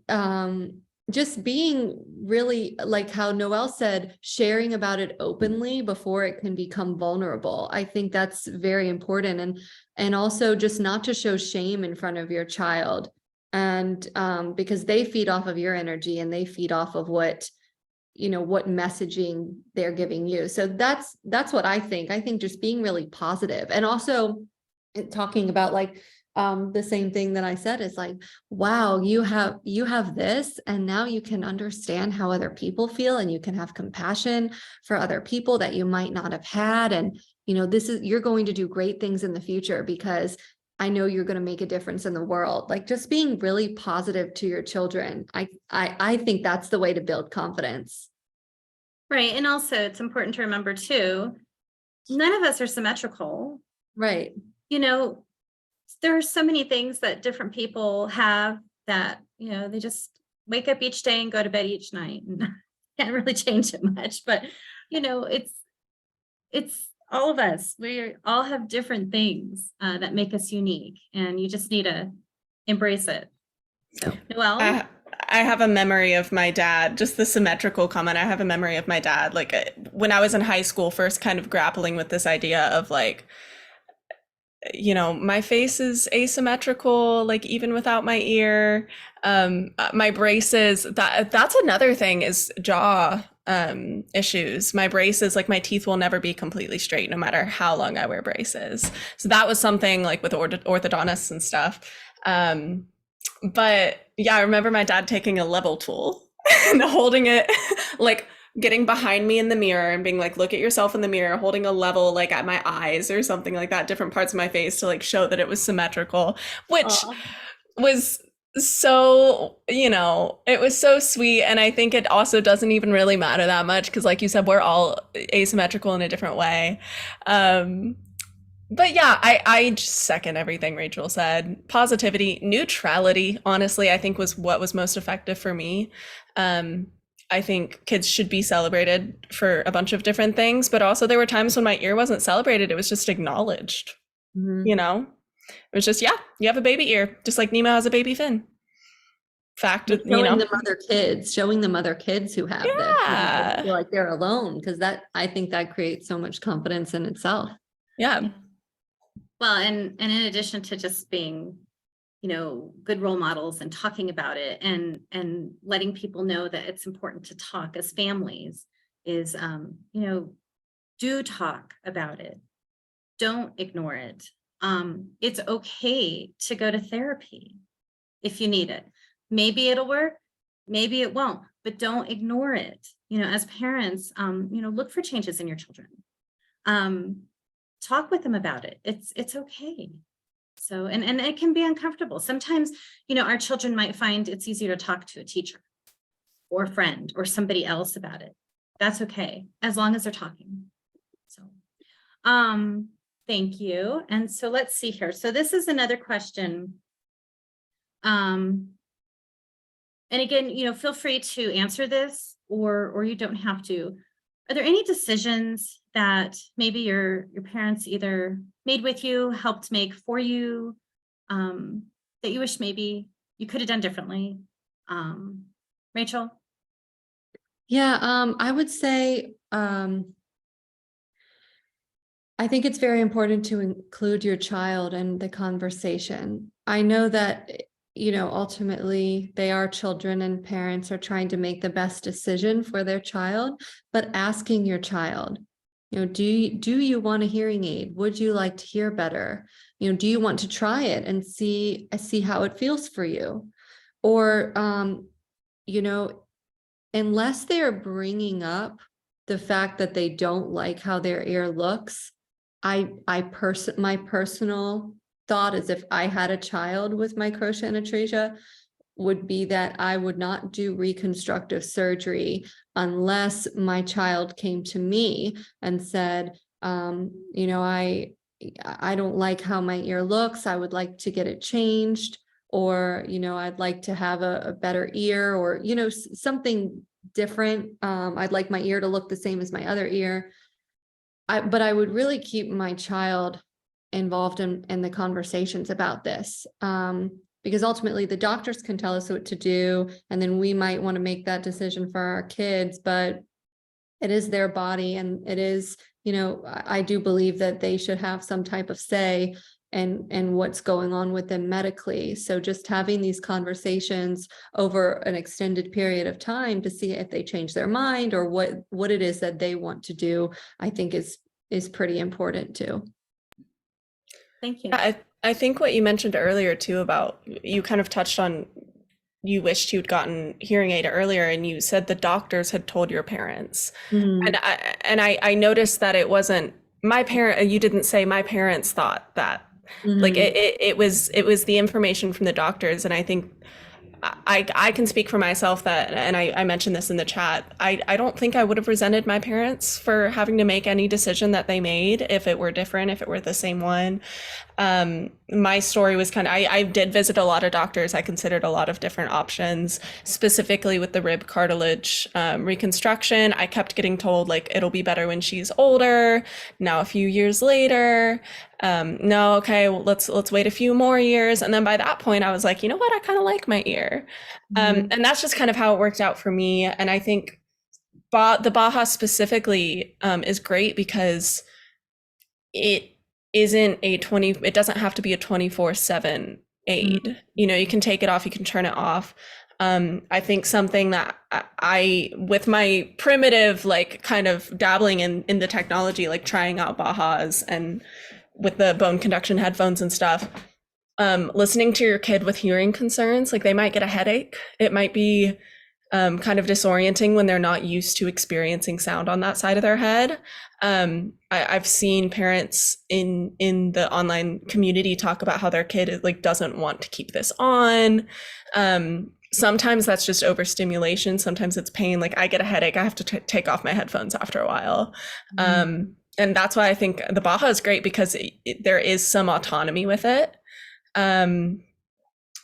just being really, like how Noelle said, sharing about it openly before it can become vulnerable. I think that's very important. And also just not to show shame in front of your child, and because they feed off of your energy, and they feed off of what messaging they're giving you. So that's what I think. I think just being really positive, and also talking about like the same thing that I said is like, wow, you have this, and now you can understand how other people feel, and you can have compassion for other people that you might not have had. And, you're going to do great things in the future because I know you're going to make a difference in the world. Like just being really positive to your children. I think that's the way to build confidence. Right. And also it's important to remember too, none of us are symmetrical. Right. There are so many things that different people have that, they just wake up each day and go to bed each night and can't really change it much. But, it's all of us. We all have different things that make us unique, and you just need to embrace it. So, Noelle? I have a memory of my dad, just the symmetrical comment. I have a memory of my dad, like when I was in high school, first kind of grappling with this idea of like, my face is asymmetrical, like even without my ear. My braces, that's another thing is jaw issues. My braces, like my teeth will never be completely straight no matter how long I wear braces. So that was something like with orthodontists and stuff. But yeah, I remember my dad taking a level tool and holding it, like getting behind me in the mirror and being like, look at yourself in the mirror, holding a level like at my eyes or something like that, different parts of my face to like show that it was symmetrical, which was so, it was so sweet. And I think it also doesn't even really matter that much because like you said, we're all asymmetrical in a different way. But yeah, I just second everything Rachel said. Positivity, neutrality, honestly, I think was what was most effective for me. I think kids should be celebrated for a bunch of different things, but also there were times when my ear wasn't celebrated. It was just acknowledged, It was just, yeah, you have a baby ear, just like Nemo has a baby fin. Fact, showing them other kids who have this. They feel like they're alone because I think that creates so much confidence in itself. Yeah. Well, and in addition to just being, good role models and talking about it and letting people know that it's important to talk as families is, do talk about it. Don't ignore it. It's okay to go to therapy if you need it. Maybe it'll work, maybe it won't, but don't ignore it. As parents, look for changes in your children. Talk with them about it. It's okay. So, and it can be uncomfortable. Sometimes, our children might find it's easier to talk to a teacher or a friend or somebody else about it. That's okay, as long as they're talking. So, thank you. And so let's see here. So this is another question. And again, feel free to answer this or you don't have to. Are there any decisions that maybe your parents either made with you, helped make for you, that you wish maybe you could have done differently? Rachel? Yeah, I would say, I think it's very important to include your child in the conversation. I know that, ultimately they are children and parents are trying to make the best decision for their child, but asking your child, do you want a hearing aid? Would you like to hear better? Do you want to try it and see how it feels for you? Or, unless they're bringing up the fact that they don't like how their ear looks, my personal thought is if I had a child with microtia and atresia would be that I would not do reconstructive surgery unless my child came to me and said, I don't like how my ear looks. I would like to get it changed, or, I'd like to have a better ear, or, something different. I'd like my ear to look the same as my other ear. But I would really keep my child involved in the conversations about this, because ultimately the doctors can tell us what to do, and then we might want to make that decision for our kids, but it is their body, and it is, I do believe that they should have some type of say and what's going on with them medically. So just having these conversations over an extended period of time to see if they change their mind or what it is that they want to do, I think is pretty important too. Thank you. I think what you mentioned earlier too about, you kind of touched on, you wished you'd gotten hearing aid earlier, and you said the doctors had told your parents. And I noticed that it wasn't you didn't say my parents thought that. Like Mhm. it was the information from the doctors, and I think I can speak for myself that, and I mentioned this in the chat, I don't think I would have resented my parents for having to make any decision that they made if it were different, if it were the same one. My story was I did visit a lot of doctors. I considered a lot of different options, specifically with the rib cartilage reconstruction. I kept getting told like it'll be better when she's older. Now a few years later, no, okay, well, let's wait a few more years. And then by that point, I was like, you know what, I kind of like my ear, Mhm. and that's just kind of how it worked out for me. And I think the Baja specifically is great because it isn't it doesn't have to be a 24/7 Mhm. aid. You know, you can take it off, you can turn it off. I think something that with my primitive, like kind of dabbling in the technology, like trying out Bajas and with the bone conduction headphones and stuff, listening to your kid with hearing concerns, like they might get a headache. It might be kind of disorienting when they're not used to experiencing sound on that side of their head. I've seen parents in the online community talk about how their kid like doesn't want to keep this on. Sometimes that's just overstimulation. Sometimes it's pain. Like I get a headache, I have to take off my headphones after a while. And that's why I think the Baja is great because there is some autonomy with it.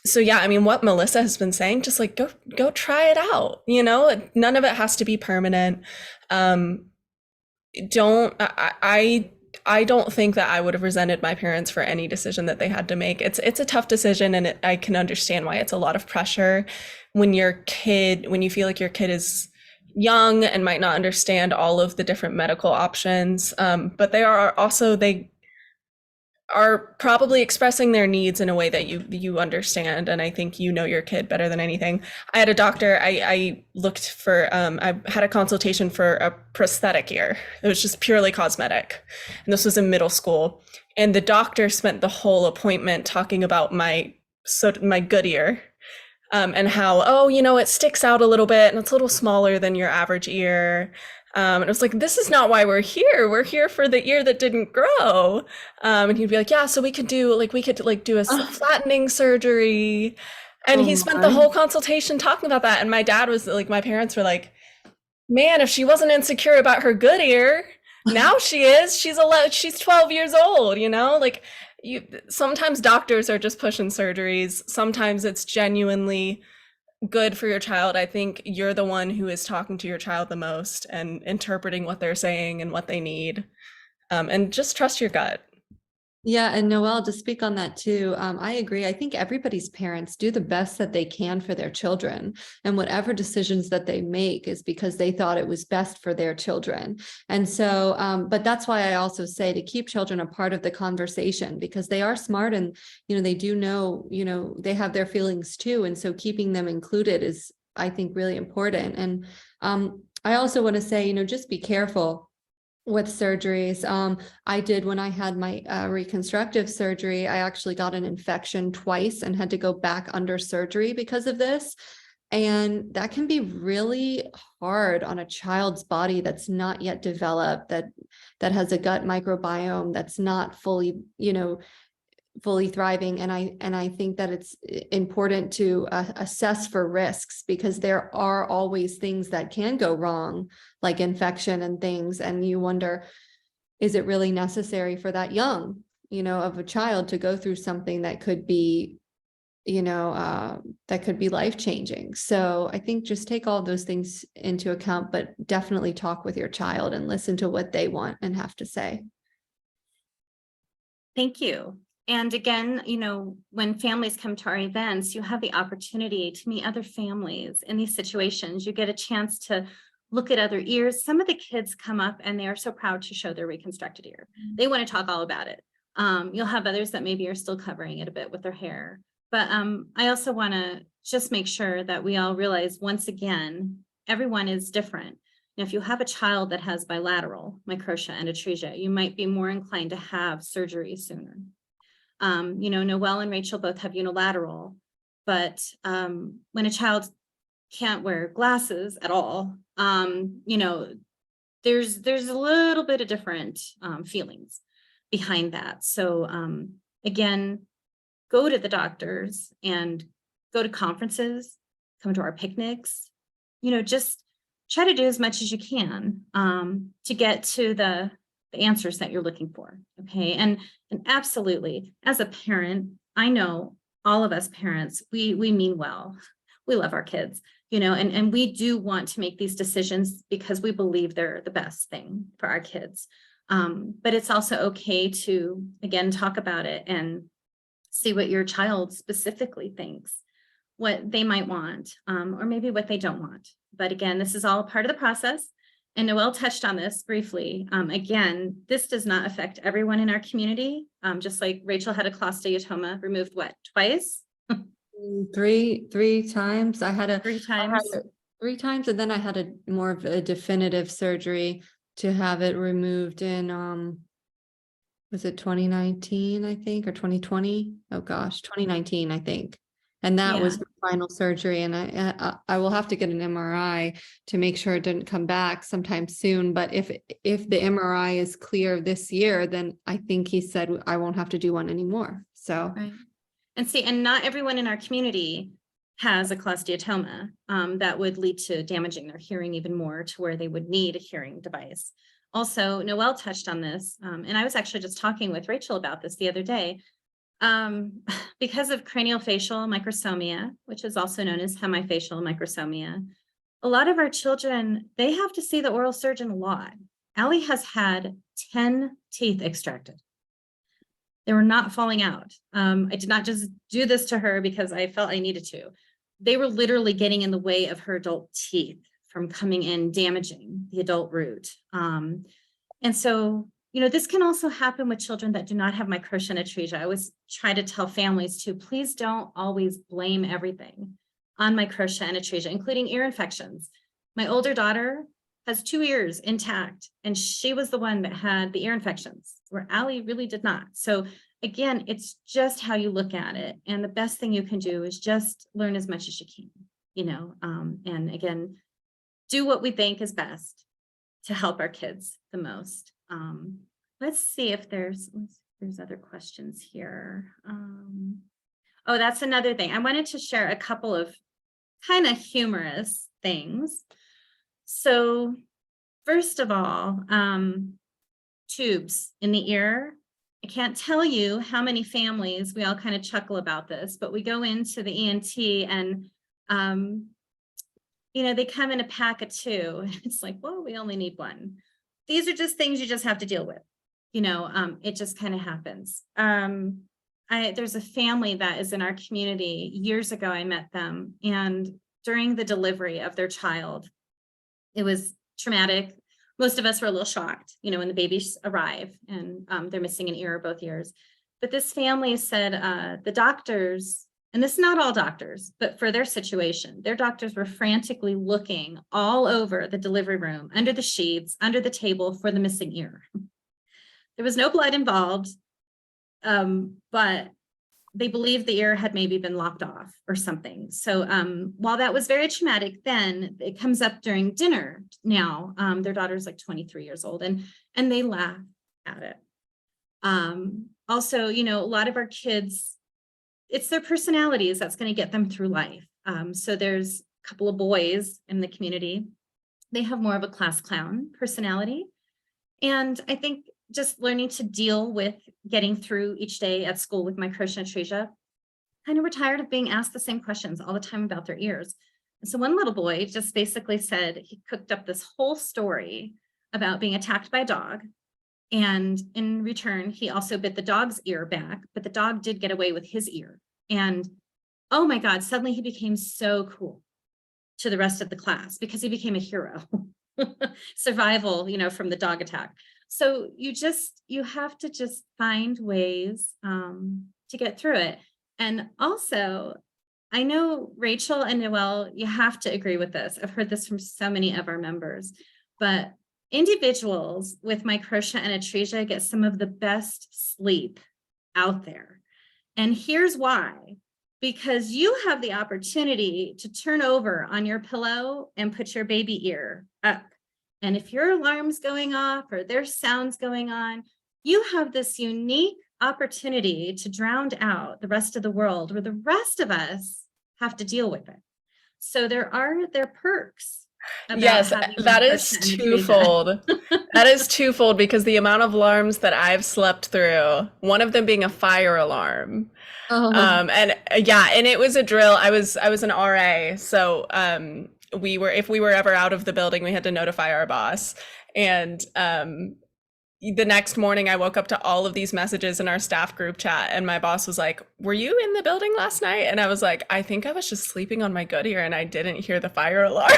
So yeah, I mean, what Melissa has been saying, just like go try it out. You know, none of it has to be permanent. Don't I don't think that I would have resented my parents for any decision that they had to make. It's a tough decision, and I can understand why it's a lot of pressure when when you feel like your kid is young and might not understand all of the different medical options. But they are probably expressing their needs in a way that you understand, and I think you know your kid better than anything. I had a doctor, I looked for I had a consultation for a prosthetic ear. It was just purely cosmetic, and this was in middle school, and the doctor spent the whole appointment talking about my good ear, and how, oh, you know, it sticks out a little bit and it's a little smaller than your average ear. And it was like, this is not why we're here. We're here for the ear that didn't grow. And he'd be like, yeah, so we could do a Oh, flattening surgery. And he oh spent the my. whole consultation talking about that. And my dad was like, my parents were like, man, if she wasn't insecure about her good ear, now she is. She's 12 years old, you know? Like sometimes doctors are just pushing surgeries. Sometimes it's genuinely good for your child. I think you're the one who is talking to your child the most and interpreting what they're saying and what they need. And just trust your gut. Yeah, and Noelle, to speak on that too, I agree. I think everybody's parents do the best that they can for their children, and whatever decisions that they make is because they thought it was best for their children. And so, but that's why I also say to keep children a part of the conversation, because they are smart and, they do know, they have their feelings too. And so keeping them included is, I think, really important. And I also want to say, just be careful with surgeries. I did, when I had my reconstructive surgery, I actually got an infection twice and had to go back under surgery because of this. And that can be really hard on a child's body that's not yet developed, that has a gut microbiome that's not fully thriving. And I think that it's important to assess for risks, because there are always things that can go wrong, like infection and things. And you wonder, is it really necessary for that young, of a child to go through something that could be, that could be life-changing. So I think just take all those things into account, but definitely talk with your child and listen to what they want and have to say. Thank you. And again, when families come to our events, you have the opportunity to meet other families in these situations. You get a chance to look at other ears. Some of the kids come up and they are so proud to show their reconstructed ear. They want to talk all about it. You'll have others that maybe are still covering it a bit with their hair. But I also want to just make sure that we all realize, once again, everyone is different. Now, if you have a child that has bilateral microtia and atresia, you might be more inclined to have surgery sooner. Noelle and Rachel both have unilateral, but when a child can't wear glasses at all, there's a little bit of different feelings behind that. So again, go to the doctors and go to conferences, come to our picnics, just try to do as much as you can to get to the answers that you're looking for. Okay. And absolutely, as a parent, I know all of us parents, we mean well. We love our kids, and we do want to make these decisions because we believe they're the best thing for our kids. But it's also okay to, again, talk about it and see what your child specifically thinks, what they might want, or maybe what they don't want. But again, this is all part of the process. And Noelle touched on this briefly. Again, this does not affect everyone in our community. Just like Rachel had a cholesteatoma removed, what, twice? Three times. I had 3 times. 3 times, and then I had a more of a definitive surgery to have it removed in was it 2019, I think, or 2020? Oh gosh, 2019, I think. And that was the final surgery. And I will have to get an MRI to make sure it didn't come back sometime soon. But if the MRI is clear this year, then I think he said I won't have to do one anymore. So Right. And see, and not everyone in our community has a cholesteatoma that would lead to damaging their hearing even more to where they would need a hearing device. Also, Noelle touched on this, and I was actually just talking with Rachel about this the other day. Because of craniofacial microsomia, which is also known as hemifacial microsomia, a lot of our children, they have to see the oral surgeon a lot. Allie has had 10 teeth extracted. They were not falling out. I did not just do this to her because I felt I needed to. They were literally getting in the way of her adult teeth from coming in, damaging the adult root. And so, this can also happen with children that do not have microtia and atresia. I always try to tell families to please don't always blame everything on microtia and atresia, including ear infections. My older daughter has 2 ears intact, and she was the one that had the ear infections, where Allie really did not. So again, it's just how you look at it. And the best thing you can do is just learn as much as you can, and again, do what we think is best to help our kids the most. Let's see if there's other questions here. Oh, that's another thing. I wanted to share a couple of kind of humorous things. So first of all, tubes in the ear. I can't tell you how many families, we all kind of chuckle about this, but we go into the ENT and, they come in a pack of 2. It's like, well, we only need 1. These are just things you just have to deal with. It just kind of happens. There's a family that is in our community. Years ago, I met them, and during the delivery of their child, it was traumatic. Most of us were a little shocked, when the babies arrive and they're missing an ear or both ears. But this family said the doctors, and this is not all doctors, but for their situation, their doctors were frantically looking all over the delivery room, under the sheets, under the table for the missing ear. There was no blood involved, but they believed the ear had maybe been lopped off or something. So while that was very traumatic then, it comes up during dinner now. Their daughter's like 23 years old, and they laugh at it. Also, a lot of our kids, it's their personalities that's going to get them through life. So there's a couple of boys in the community. They have more of a class clown personality. And I think just learning to deal with getting through each day at school with microtia and atresia, kind of were tired of being asked the same questions all the time about their ears. And so one little boy just basically said he cooked up this whole story about being attacked by a dog. And in return, he also bit the dog's ear back, but the dog did get away with his ear. And oh my God, suddenly he became so cool to the rest of the class because he became a hero. Survival, from the dog attack. So you have to just find ways to get through it. And also, I know Rachel and Noelle, you have to agree with this. I've heard this from so many of our members, but individuals with microtia and atresia get some of the best sleep out there. And here's why. Because you have the opportunity to turn over on your pillow and put your baby ear up And if your alarm's going off or there's sounds going on, you have this unique opportunity to drown out the rest of the world, where the rest of us have to deal with it. So there are perks about Yes, having that is Microtia and atresia. twofold. That is twofold because the amount of alarms that I've slept through, one of them being a fire alarm. And yeah, and it was a drill. I was an RA, so if we were ever out of the building, we had to notify our boss. And the next morning I woke up to all of these messages in our staff group chat, and my boss was like, "Were you in the building last night?" And I was like, "I think I was just sleeping on my good ear and I didn't hear the fire alarm."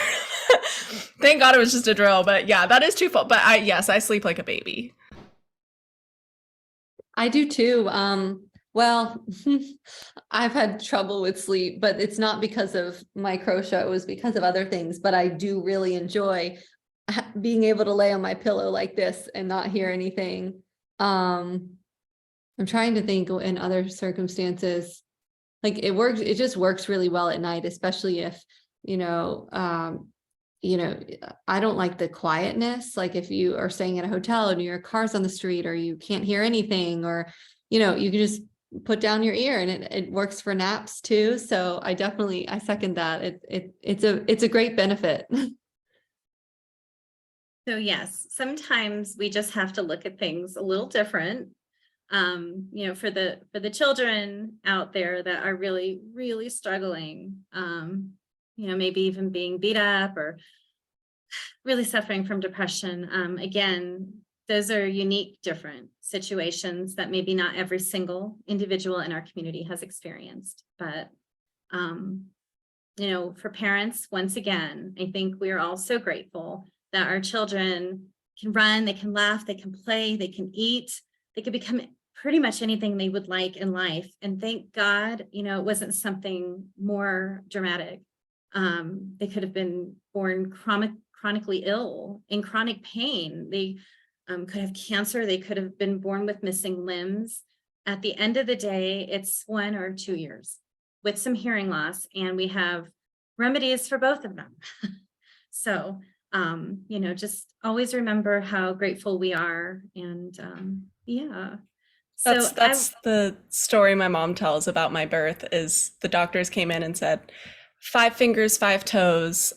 Thank God it was just a drill. But yeah, that is twofold. But yes, I sleep like a baby. I do too. Well, I've had trouble with sleep, but it's not because of Microtia. It was because of other things, but I do really enjoy being able to lay on my pillow like this and not hear anything. I'm trying to think in other circumstances, like it just works really well at night, especially if, I don't like the quietness. Like if you are staying in a hotel and your car's on the street or you can't hear anything, or, you can just put down your ear, and it works for naps too. So I second that. It's a great benefit. So yes, sometimes we just have to look at things a little different. For the children out there that are really, really struggling, maybe even being beat up or really suffering from depression. Again, those are unique, different situations that maybe not every single individual in our community has experienced. But, for parents, once again, I think we are all so grateful that our children can run, they can laugh, they can play, they can eat, they can become pretty much anything they would like in life. And thank God, it wasn't something more dramatic. They could have been born chronically ill, in chronic pain. They could have cancer. They could have been born with missing limbs. At the end of the day, it's 1 or 2 years with some hearing loss, and we have remedies for both of them. So, just always remember how grateful we are. And yeah. So That's the story my mom tells about my birth. Is the doctors came in and said 5 fingers, 5 toes.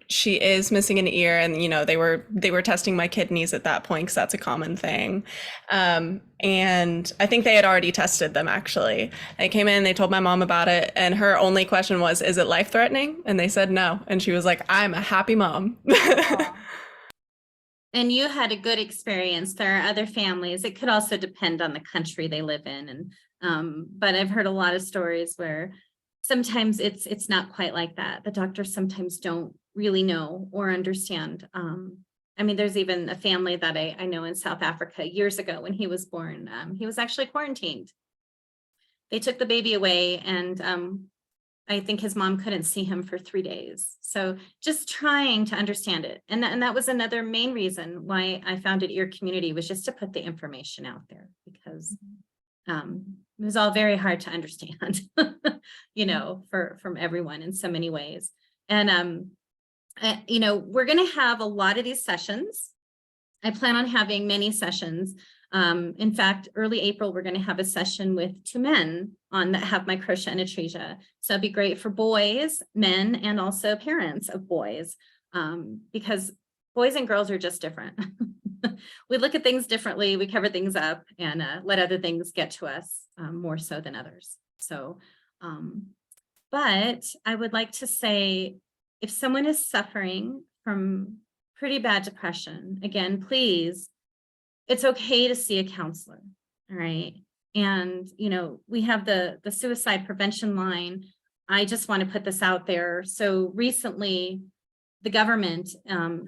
She is missing an ear, and they were testing my kidneys at that point because that's a common thing. And I think they had already tested them actually. They came in, they told my mom about it, and her only question was, "Is it life-threatening?" And they said no, and she was like, "I'm a happy mom." And you had a good experience. There are other families. It could also depend on the country they live in. And but I've heard a lot of stories where sometimes it's not quite like that. The doctors sometimes don't really know or understand. There's even a family that I know in South Africa years ago when he was born. He was actually quarantined. They took the baby away, and I think his mom couldn't see him for 3 days. So just trying to understand it. And that was another main reason why I founded Ear Community, was just to put the information out there, because it was all very hard to understand, from everyone in so many ways. And, we're going to have a lot of these sessions. I plan on having many sessions. In fact, early April, we're going to have a session with 2 men that have Microtia and atresia. So it'd be great for boys, men, and also parents of boys, because boys and girls are just different. We look at things differently. We cover things up and let other things get to us more so than others. So, but I would like to say, if someone is suffering from pretty bad depression, again, please, it's okay to see a counselor. All right. And, we have the suicide prevention line. I just want to put this out there. So recently, the government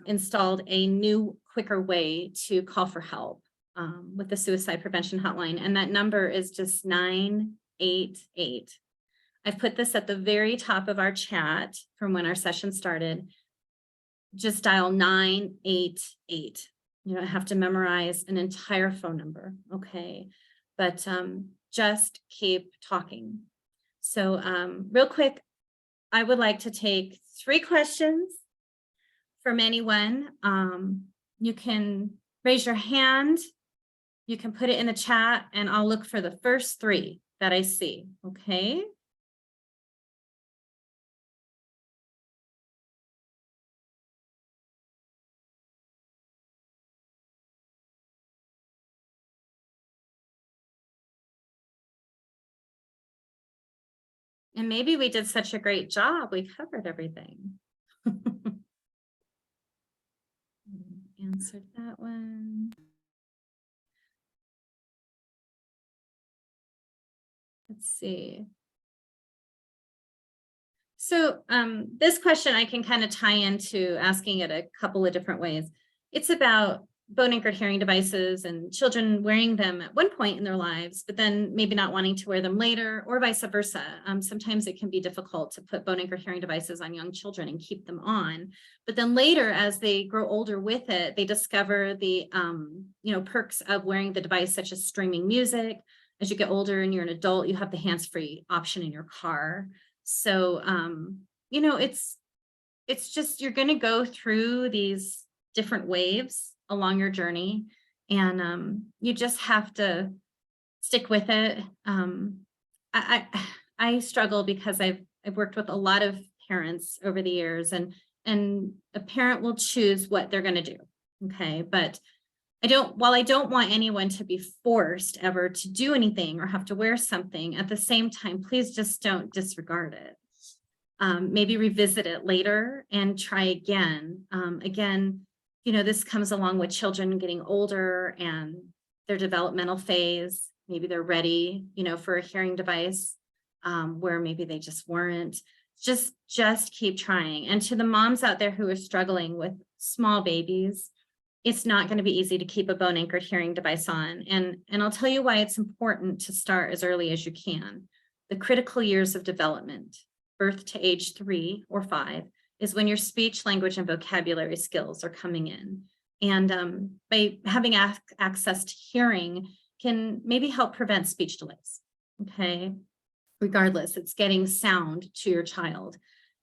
installed a new, quicker way to call for help with the suicide prevention hotline. And that number is just 988. I've put this at the very top of our chat from when our session started. Just dial 988. You don't have to memorize an entire phone number, okay? But just keep talking. So real quick, I would like to take 3 questions from anyone, you can raise your hand. You can put it in the chat and I'll look for the first 3 that I see. Okay. And maybe we did such a great job. We covered everything. Answered that one. Let's see. So this question I can kind of tie into asking it a couple of different ways. It's about bone anchored hearing devices and children wearing them at one point in their lives, but then maybe not wanting to wear them later, or vice versa. Sometimes it can be difficult to put bone anchored hearing devices on young children and keep them on. But then later, as they grow older with it, they discover the perks of wearing the device, such as streaming music. As you get older and you're an adult, you have the hands-free option in your car. So, it's just, you're going to go through these different waves along your journey, and you just have to stick with it. I struggle because I've worked with a lot of parents over the years, and a parent will choose what they're going to do. Okay. But while I don't want anyone to be forced ever to do anything or have to wear something, at the same time, please just don't disregard it. Maybe revisit it later and try again. This comes along with children getting older and their developmental phase. Maybe they're ready, for a hearing device, where maybe they just weren't. Just keep trying. And to the moms out there who are struggling with small babies, it's not going to be easy to keep a bone anchored hearing device on. And I'll tell you why it's important to start as early as you can. The critical years of development, birth to age 3 or 5, is when your speech, language, and vocabulary skills are coming in. And by having access to hearing can maybe help prevent speech delays. Okay. Regardless, it's getting sound to your child.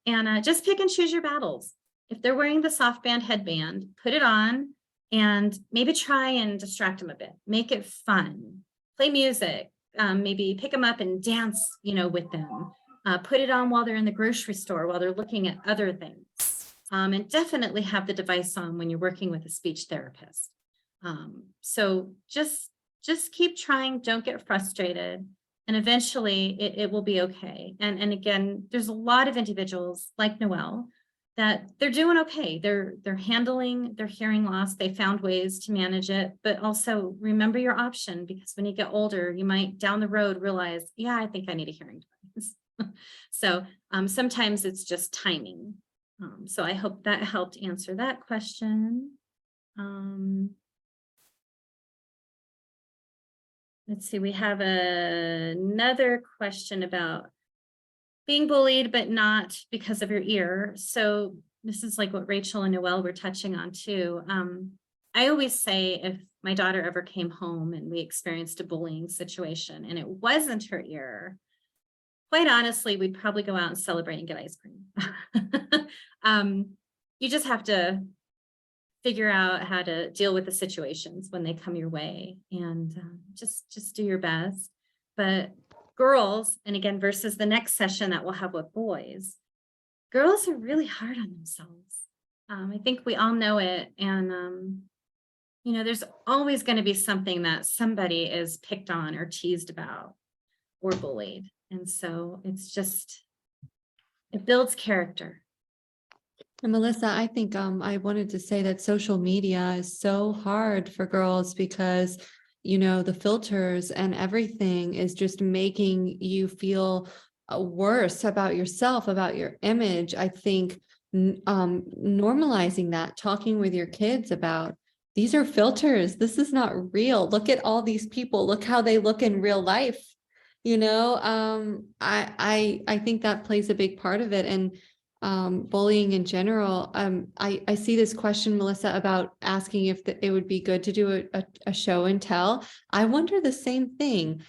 And just pick and choose your battles. If they're wearing the soft band headband, put it on and maybe try and distract them a bit. Make it fun. Play music. Maybe pick them up and dance, with them. Put it on while they're in the grocery store, while they're looking at other things. And definitely have the device on when you're working with a speech therapist. So just keep trying. Don't get frustrated. And eventually it will be okay. And again, there's a lot of individuals like Noelle that they're doing okay. They're handling their hearing loss. They found ways to manage it, but also remember your option, because when you get older, you might down the road realize, yeah, I think I need a hearing device. So sometimes it's just timing. So I hope that helped answer that question. Let's see, we have another question about being bullied, but not because of your ear. So this is like what Rachel and Noelle were touching on too. I always say, if my daughter ever came home and we experienced a bullying situation and it wasn't her ear, quite honestly, we'd probably go out and celebrate and get ice cream. You just have to figure out how to deal with the situations when they come your way, and just do your best. But girls, and again, versus the next session that we'll have with boys, girls are really hard on themselves. I think we all know it. And, there's always going to be something that somebody is picked on or teased about or bullied. And so it builds character. And Melissa, I think I wanted to say that social media is so hard for girls because, the filters and everything is just making you feel worse about yourself, about your image. I think normalizing that, talking with your kids about, these are filters. This is not real. Look at all these people. Look how they look in real life. I think that plays a big part of it. And bullying in general. I see this question, Melissa, about asking if it would be good to do a show and tell. I wonder the same thing.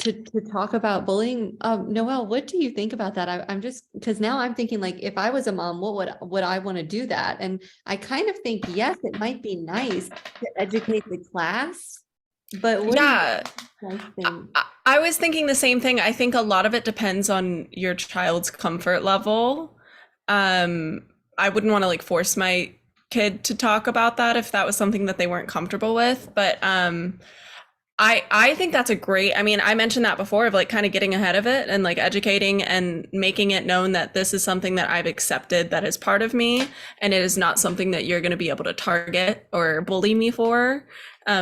to talk about bullying. Noelle, what do you think about that? I'm just, because now I'm thinking like, if I was a mom, what would I want to do that? And I kind of think, yes, it might be nice to educate the class, but what do you Yeah, guys think? I was thinking the same thing. I think a lot of it depends on your child's comfort level. Um, I wouldn't want to like force my kid to talk about that if that was something that they weren't comfortable with. But I think that's a great, I mean, I mentioned that before of like kind of getting ahead of it and like educating and making it known that this is something that I've accepted that is part of me, and it is not something that you're going to be able to target or bully me for.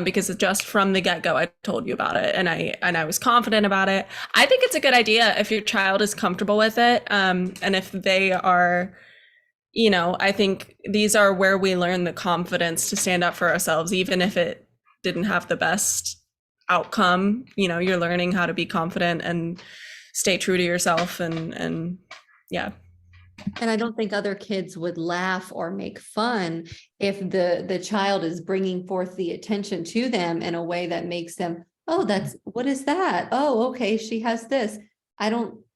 Because just from the get-go, I told you about it, and I was confident about it. I think it's a good idea if your child is comfortable with it, and if they are, you know, I think these are where we learn the confidence to stand up for ourselves, even if it didn't have the best outcome. You know, you're learning how to be confident and stay true to yourself, and yeah. And I don't think other kids would laugh or make fun if the child is bringing forth the attention to them in a way that makes them, oh, what is that? Oh, okay, she has this.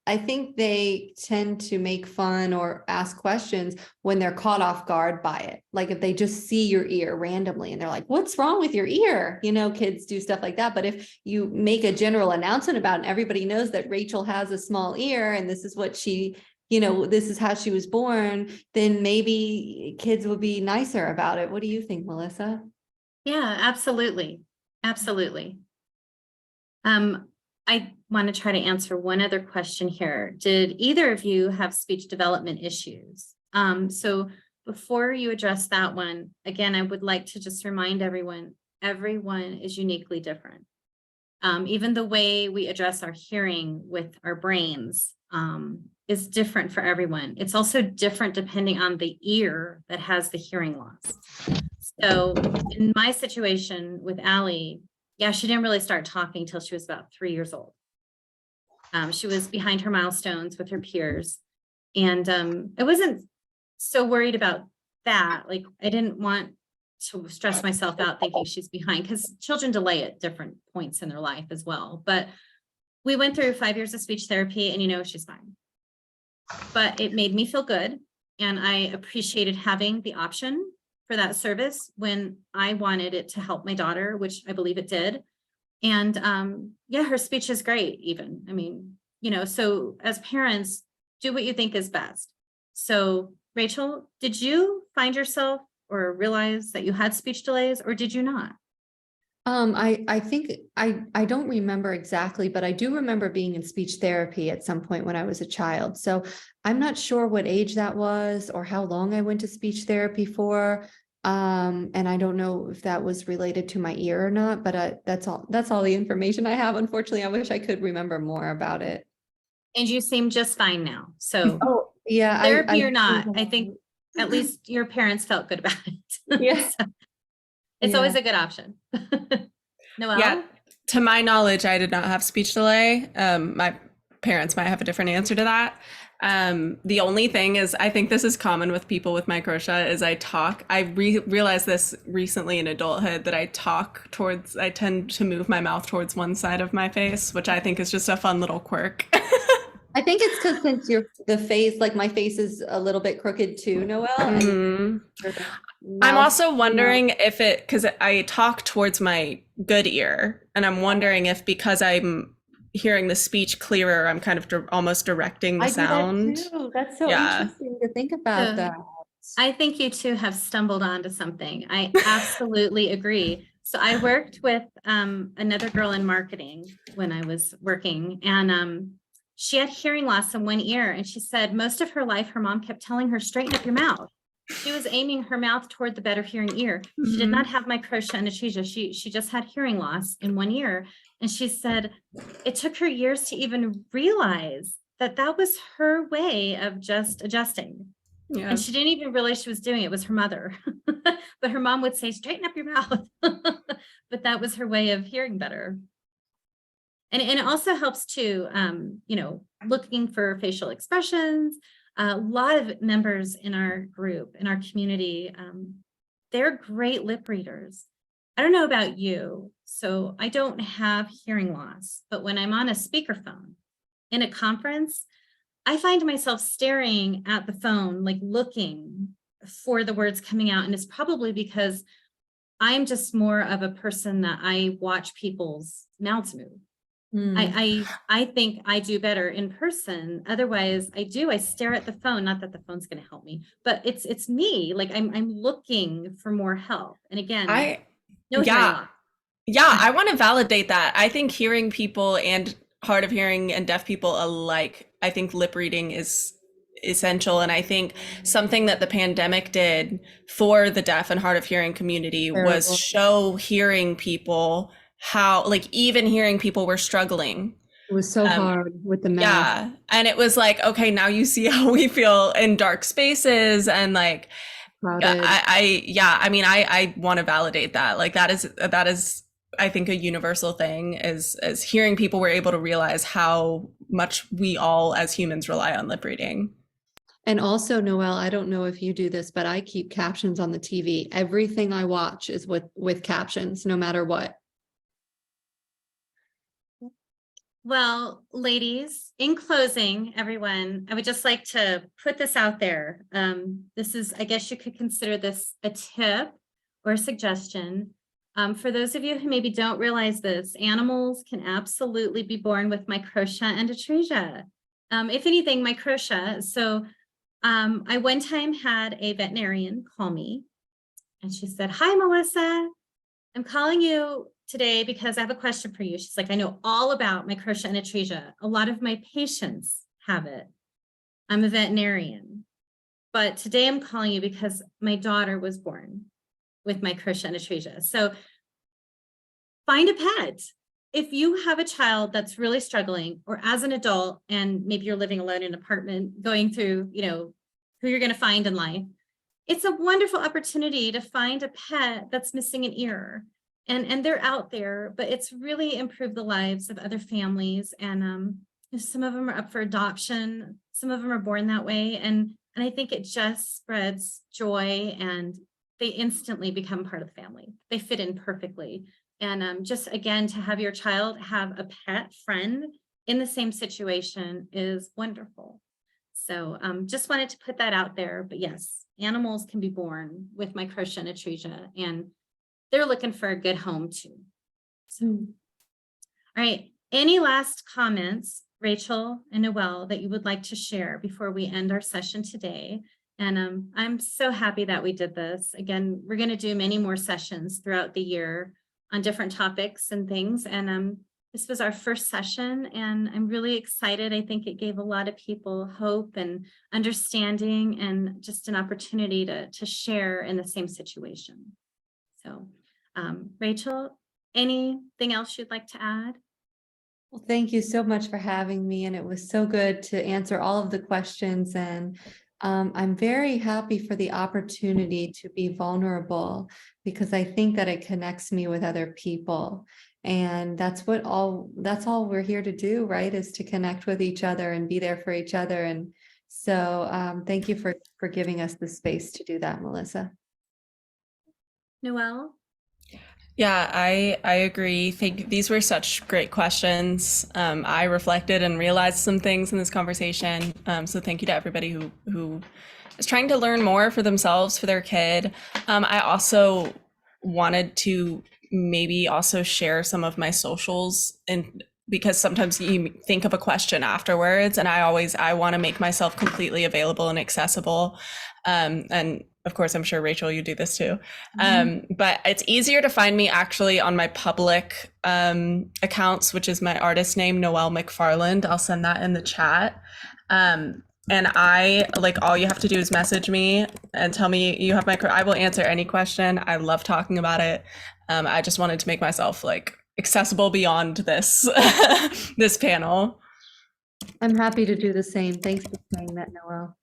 I think they tend to make fun or ask questions when they're caught off guard by it. Like if they just see your ear randomly and they're like, what's wrong with your ear? You know, kids do stuff like that. But if you make a general announcement about it and everybody knows that Rachel has a small ear and this is what she, this is how she was born, then maybe kids will be nicer about it. What do you think, Melissa? Yeah, absolutely. Absolutely. I want to try to answer one other question here. Did either of you have speech development issues? So before you address that one, again, I would like to just remind everyone is uniquely different. Even the way we address our hearing with our brains is different for everyone. It's also different depending on the ear that has the hearing loss. So in my situation with Allie, yeah, she didn't really start talking till she was about 3 years old. She was behind her milestones with her peers. And I wasn't so worried about that. Like I didn't want to stress myself out thinking she's behind, because children delay at different points in their life as well. But we went through 5 years of speech therapy and she's fine. But it made me feel good. And I appreciated having the option for that service when I wanted it to help my daughter, which I believe it did. And yeah, her speech is great even. I mean, so as parents, do what you think is best. So Rachel, did you find yourself or realize that you had speech delays, or did you not? I think I don't remember exactly, but I do remember being in speech therapy at some point when I was a child. So I'm not sure what age that was or how long I went to speech therapy for. And I don't know if that was related to my ear or not, but that's all the information I have. Unfortunately, I wish I could remember more about it. And you seem just fine now. So Oh, yeah. therapy or not, I think at least your parents felt good about it. Yeah. So it's always a good option. Noelle? Yeah, to my knowledge, I did not have speech delay. My parents might have a different answer to that. The only thing is, I think this is common with people with microtia, is I realized this recently in adulthood, that I tend to move my mouth towards one side of my face, which I think is just a fun little quirk. I think it's because since the face, like my face is a little bit crooked too, Noelle. Mhm. I'm also wondering if because I talk towards my good ear, and I'm wondering if because I'm hearing the speech clearer, I'm kind of almost directing the sound. Do that too. That's so Yeah. interesting to think about that. I think you two have stumbled onto something. I absolutely agree. So I worked with another girl in marketing when I was working, and she had hearing loss in one ear. And she said most of her life, her mom kept telling her, straighten up your mouth. She was aiming her mouth toward the better hearing ear. She did not have microtia and atresia. She just had hearing loss in one ear. And she said it took her years to even realize that that was her way of just adjusting. Yeah. And she didn't even realize she was doing it. It was her mother. But her mom would say, straighten up your mouth. But that was her way of hearing better. And it also helps to, looking for facial expressions. A lot of members in our group, in our community, they're great lip readers. I don't know about you, so I don't have hearing loss, but when I'm on a speakerphone in a conference, I find myself staring at the phone, like looking for the words coming out. And it's probably because I'm just more of a person that I watch people's mouths move. I think I do better in person. Otherwise, I stare at the phone. Not that the phone's going to help me, but it's me. Like I'm looking for more help. And again, no hearing yeah, loss. yeah, I want to validate that. I think hearing people and hard of hearing and deaf people alike, I think lip reading is essential. And I think something that the pandemic did for the deaf and hard of hearing community was Terrible. show hearing people how, like, even hearing people were struggling. It was so hard with the mask. Yeah. And it was like, okay, now you see how we feel in dark spaces. And like, Crowded. I want to validate that. Like that is, I think, a universal thing is hearing people were able to realize how much we all as humans rely on lip reading. And also, Noelle, I don't know if you do this, but I keep captions on the TV. Everything I watch is with captions, no matter what. Well, ladies, in closing, everyone, I would just like to put this out there. This is, I guess you could consider this a tip or a suggestion. For those of you who maybe don't realize this, animals can absolutely be born with microtia and atresia. If anything, microtia. So I one time had a veterinarian call me and she said, "Hi, Melissa, I'm calling you today because I have a question for you." She's like, "I know all about microtia and atresia. A lot of my patients have it. I'm a veterinarian, but today I'm calling you because my daughter was born with microtia and atresia." So find a pet. If you have a child that's really struggling, or as an adult, and maybe you're living alone in an apartment, going through, who you're going to find in life, it's a wonderful opportunity to find a pet that's missing an ear. And they're out there, but it's really improved the lives of other families. And some of them are up for adoption. Some of them are born that way. And I think it just spreads joy, and they instantly become part of the family. They fit in perfectly. And just again, to have your child have a pet friend in the same situation is wonderful. So just wanted to put that out there. But yes, animals can be born with microtia and atresia, and they're looking for a good home too. So, all right. Any last comments, Rachel and Noelle, that you would like to share before we end our session today? And I'm so happy that we did this. Again, we're going to do many more sessions throughout the year on different topics and things. And this was our first session, and I'm really excited. I think it gave a lot of people hope and understanding, and just an opportunity to share in the same situation. So, Rachel, anything else you'd like to add? Well, thank you so much for having me. And it was so good to answer all of the questions. And I'm very happy for the opportunity to be vulnerable, because I think that it connects me with other people. And that's all we're here to do, right? Is to connect with each other and be there for each other. And so thank you for giving us the space to do that, Melissa. Noelle? Yeah, I agree. These were such great questions. I reflected and realized some things in this conversation. So thank you to everybody who is trying to learn more for themselves, for their kid. I also wanted to maybe also share some of my socials, and because sometimes you think of a question afterwards, and I want to make myself completely available and accessible. And of course, I'm sure, Rachel, you do this too. But it's easier to find me actually on my public accounts, which is my artist name, Noelle McFarland. I'll send that in the chat. And all you have to do is message me and tell me you have I will answer any question. I love talking about it. I just wanted to make myself accessible beyond this, this panel. I'm happy to do the same. Thanks for saying that, Noelle.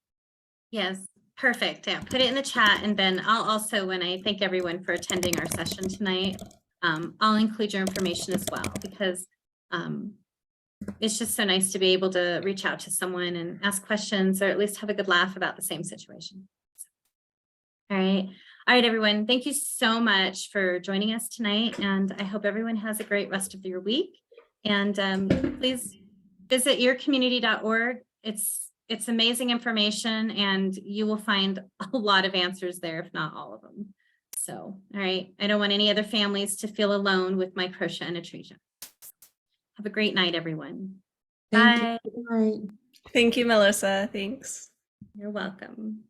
Yes, perfect. Yeah, put it in the chat, and then I'll also, when I thank everyone for attending our session tonight, I'll include your information as well, because it's just so nice to be able to reach out to someone and ask questions, or at least have a good laugh about the same situation. All right. All right, everyone. Thank you so much for joining us tonight. And I hope everyone has a great rest of your week. And please visit yourcommunity.org. It's amazing information, and you will find a lot of answers there, if not all of them. So, all right. I don't want any other families to feel alone with microtia and atresia. Have a great night, everyone. Thank Bye. you. Good night. Thank you, Melissa. Thanks. You're welcome.